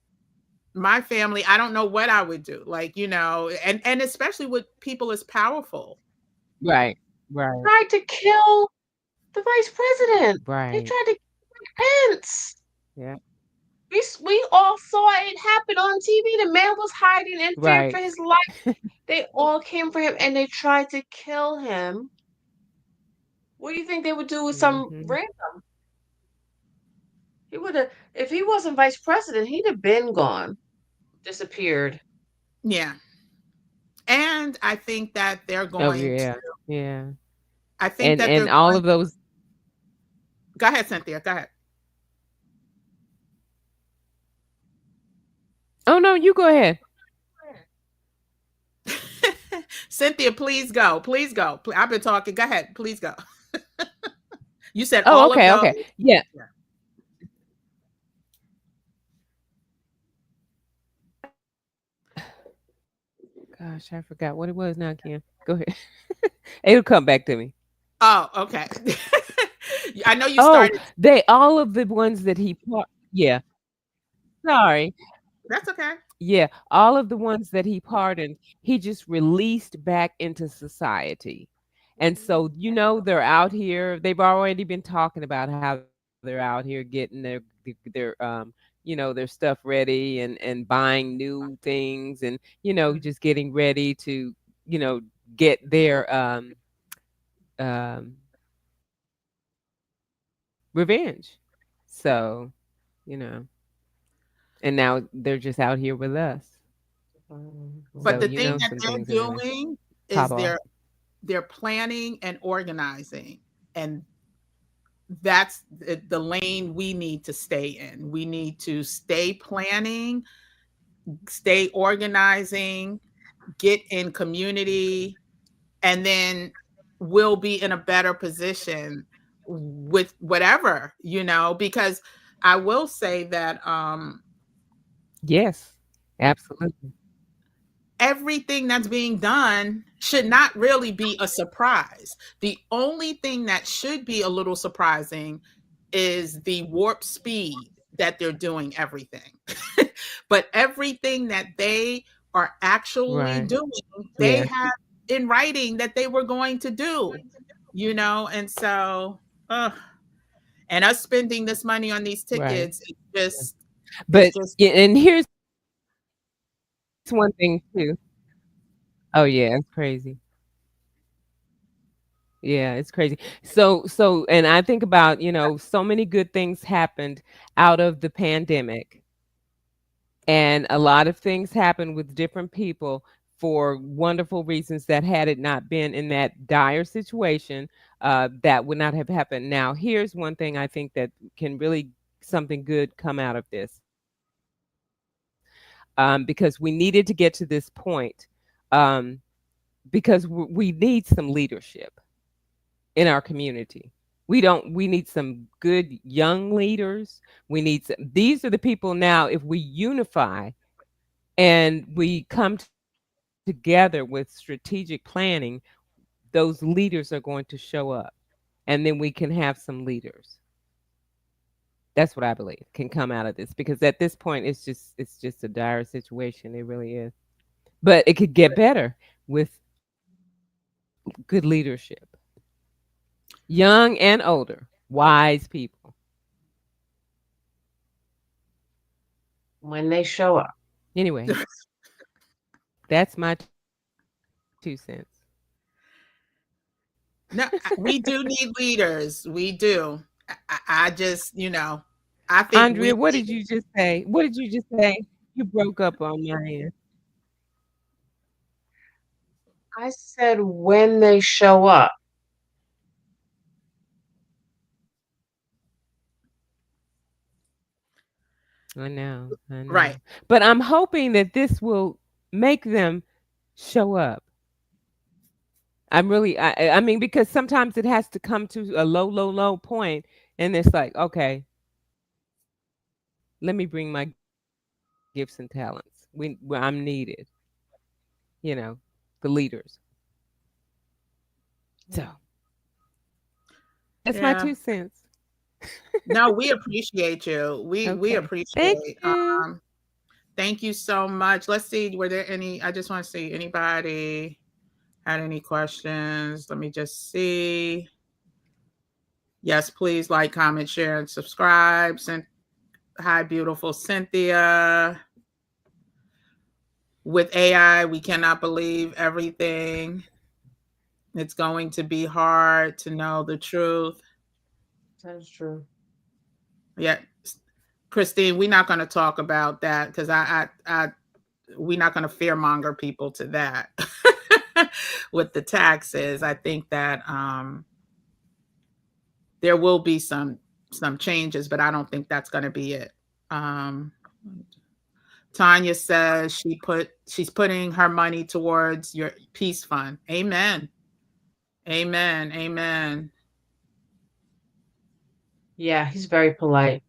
my family, I don't know what I would do. Like, and especially with people as powerful. Right. Right. Tried to kill the vice president. They Right. tried to kill Pence. Yeah. We all saw it happen on TV. The man was hiding in fear for Right. his life. They all came for him and they tried to kill him. What do you think they would do with some Mhm. random? He would have, if he wasn't vice president, he'd have been gone, disappeared. Yeah. And Oh yeah. Yeah. I think that they're And all going of those. go ahead, Cynthia, go ahead. Oh no, you go ahead. Cynthia, please go. Please go. I've been talking. Go ahead. Please go. You said Oh, all of okay, those. okay. Yeah. Yeah. Gosh, I forgot what it was now, Kim. Go ahead. It'll come back to me. Oh, okay. I know you Oh, started. they all of the ones that yeah, sorry. That's okay. Yeah, all of the ones that he pardoned, he just released back into society. And so, they're out here. They've already been talking about how they're out here getting their their stuff ready and buying new things and just getting ready to, you know, get their um revenge. So, you know, and now they're just out here with us. But So, the Mhm. thing that some they're things are gonna doing is pop off. they're planning and organizing, and that's the lane we need to stay in. We need to stay planning, stay organizing, get in community, and then we'll be in a better position with whatever, because I will say that Yes, absolutely. everything that's being done should not really be a surprise. The only thing that should be a little surprising is the warp speed that they're doing everything. But everything that they are actually Right. doing, they Yeah. have in writing that they were going to do, and so, ugh, and us spending this money on these Right. tickets, it's But just, yeah, and here's one thing too. Oh yeah, it's crazy. Yeah, it's crazy. So and I think about, so many good things happened out of the pandemic, and a lot of things happened with different people for wonderful reasons that had it not been in that dire situation, that would not have happened. Now, here's one thing I think that can really something good come out of this, because we needed to get to this point, um, because we need some leadership in our community. We need some good young leaders. These are the people now, if we unify and we come together with strategic planning, those leaders are going to show up, and then we can have some leaders. That's what I believe can come out of this, because at this point it's just a dire situation. It really is. But it could get better with good leadership. Young and older, wise people. when they show up. Anyway, that's my 2 cents. no, we do need leaders. We do. I just, I think Andrea, we what did you just say? What did you just say? You broke up on my end. I said when they show up. I right. know. But I'm hoping that this will make them show up. I mean, because sometimes it has to come to a low, low, low point, and it's like, okay, let me bring my gifts and talents. Where I'm needed, you know, the leaders. So that's my Yeah. 2 cents. No, we appreciate you. We Okay. Thank appreciate. you. Thank you so much. Let's see. Were there any? I just want to see anybody had any questions. Let me just see. Yes, please like, comment, share, and subscribe. Hi, beautiful Cynthia. With AI, we cannot believe everything. It's going to be hard to know the truth. That's true. Yeah, Christine, we're not going to talk about that because we're not going to fearmonger people to that. With the taxes, I think that there will be some changes, but I don't think that's going to be it. Um, Tanya says she's putting her money towards your peace fund. Amen. Amen. Amen. Yeah, he's very polite.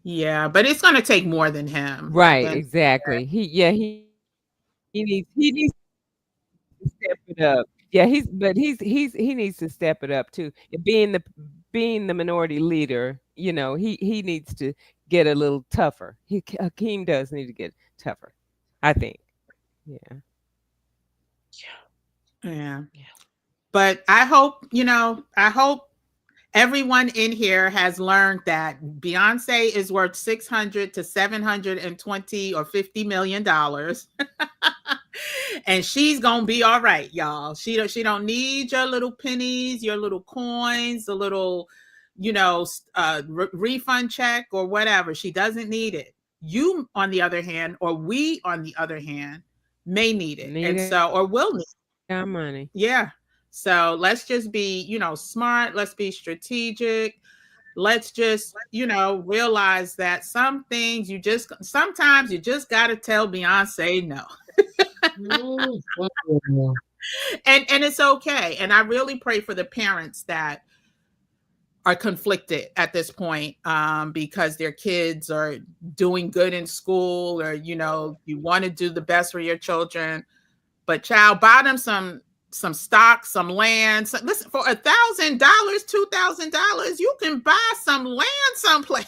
Yeah, but it's going to take more than him. Right, And exactly. He needs to step it up. Yeah, he needs to step it up too. Being the minority leader, he needs to get a little tougher. Hakeem does need to get tougher, I think. Yeah. yeah. Yeah. But I hope everyone in here has learned that Beyonce is worth 600 to 720 or 50 million dollars. And she's going to be all right, y'all. She don't need your little pennies, your little coins, the little refund check or whatever. She doesn't need it. You, on the other hand, or we, on the other hand, may need it, Need and our so, or will money. need. Yeah. So let's just be, smart. Let's be strategic. Let's just, realize that sometimes you just got to tell Beyonce no. Mhm. And it's okay. And I really pray for the parents that are conflicted at this point, because their kids are doing good in school, or you want to do the best for your children, but child, buy them some stock, some land. Listen, for $1,000, $2,000, you can buy some land someplace.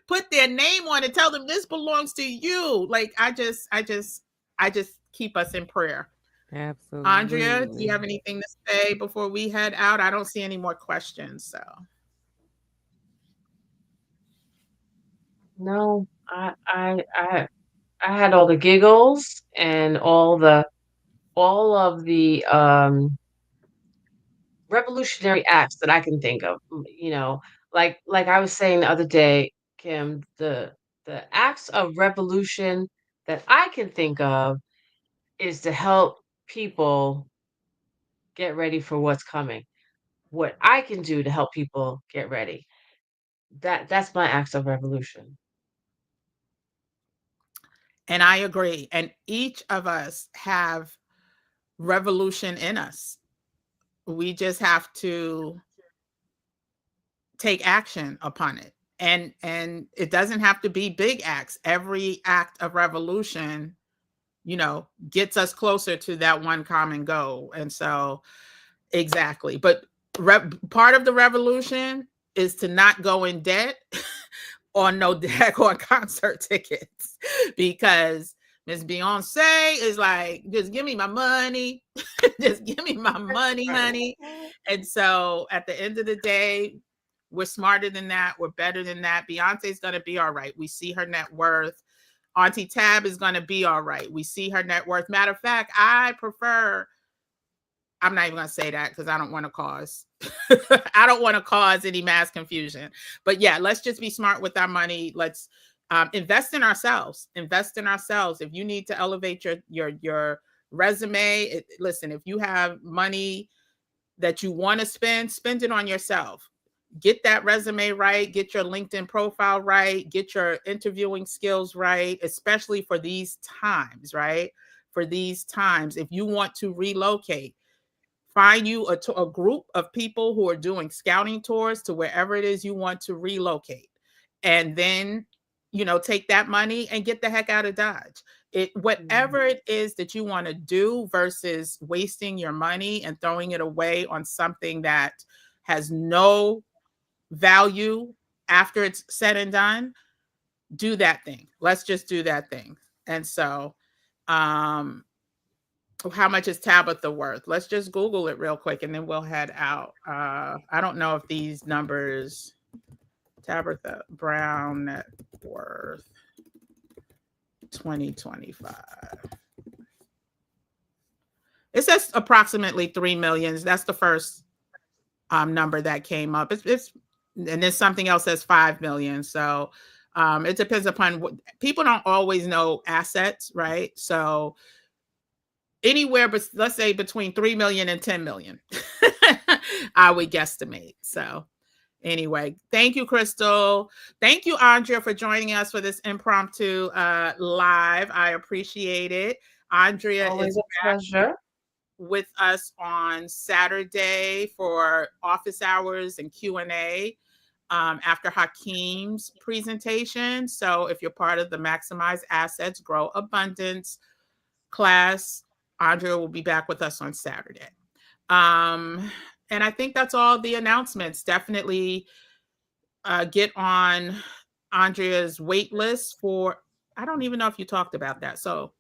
Put their name on it, tell them this belongs to you. Like, I just keep us in prayer. Andrea, do you Absolutely. have anything to say before we head out? I don't see any more questions. So, No, I had all the giggles and all of the revolutionary acts that I can think of. Like I was saying the other day, Kim, the acts of revolution that I can think of is to help people get ready for what's coming. What I can do to help people get ready. That's my acts of revolution. and I agree. And each of us have revolution in us. We just have to take action upon it. And it doesn't have to be big acts. Every act of revolution, gets us closer to that one common goal. And so, exactly. But part of the revolution is to not go in debt on no deck on concert tickets, because Miss Beyonce is like, just give me my money. Just give me my money, honey. And so at the end of the day, we're smarter than that. We're better than that. Beyonce's going to be all right. We see her net worth. Auntie Tab is going to be all right. We see her net worth. Matter of fact, I'm not even going to say that because I don't want to cause I don't want to cause any mass confusion. But yeah, let's just be smart with our money. Let's invest in ourselves. Invest in ourselves. If you need to elevate your resume, listen, if you have money that you want to spend it on yourself. Get that resume right, get your LinkedIn profile right, get your interviewing skills right, especially for these times, right? For these times, if you want to relocate, find you a group of people who are doing scouting tours to wherever it is you want to relocate. And then, take that money and get the heck out of Dodge. Whatever it is that you want to do versus wasting your money and throwing it away on something that has no value after it's said and done, do that thing. Let's just do that thing. And so, how much is Tabitha worth? Let's just Google it real quick and then we'll head out. I don't know if these numbers, Tabitha Brown net worth 2025. It says approximately 3 million. That's the first number that came up. It's and then something else says 5 million. So it depends upon what people don't always know assets, right? So anywhere but let's say between 3 million and 10 million, I would guesstimate. So anyway, thank you, Crystal. Thank you, Andrea, for joining us for this impromptu live. I appreciate it. Andrea Always is a pleasure. with us on Saturday for office hours and Q&A after Hakeem's presentation. So if you're part of the Maximize Assets, Grow Abundance class, Andrea will be back with us on Saturday. And I think that's all the announcements. Definitely get on Andrea's wait list for, I don't even know if you talked about that. So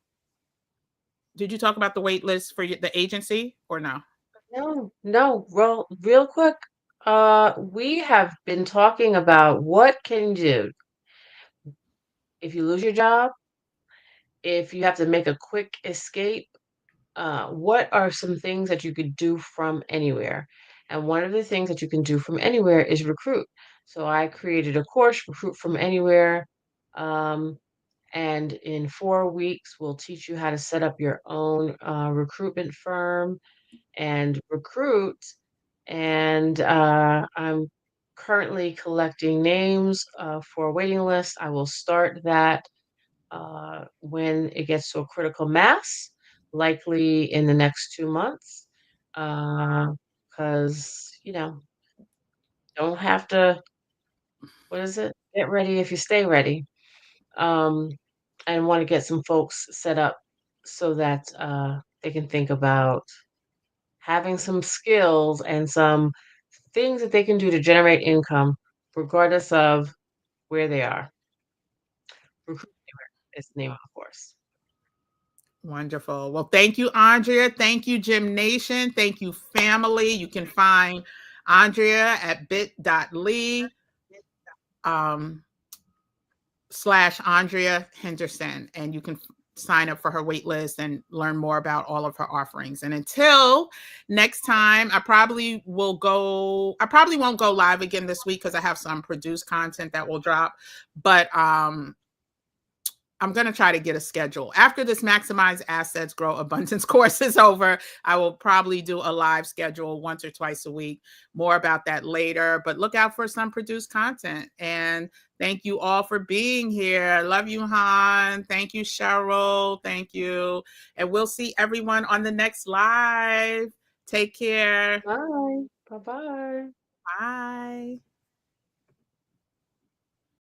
did you talk about the wait list for the agency or no? No, no, real quick. We have been talking about what can you do if you lose your job, if you have to make a quick escape. What are some things that you could do from anywhere? And one of the things that you can do from anywhere is recruit. So I created a course, Recruit from Anywhere. Um, and in 4 weeks, we'll teach you how to set up your own recruitment firm and recruit. And I'm currently collecting names for a waiting list. I will start that when it gets to a critical mass, likely in the next 2 months. Uh, because don't have to, what is it? Get ready if you stay ready. Um, and want to get some folks set up so that they can think about having some skills and some things that they can do to generate income, regardless of where they are. Recruit is the name of the course. Wonderful. Well, thank you, Andrea. Thank you, Gym Nation. Thank you, family. You can find Andrea at bit.ly / Andrea Henderson, and you can sign up for her waitlist and learn more about all of her offerings. And until next time, I probably won't go live again this week because I have some produced content that will drop, but I'm going to try to get a schedule. After this Maximize Assets, Grow Abundance course is over, I will probably do a live schedule once or twice a week. More about that later, but look out for some produced content. And thank you all for being here. I love you, Han. Thank you, Cheryl. Thank you. And we'll see everyone on the next live. Take care. Bye. Bye-bye. Bye.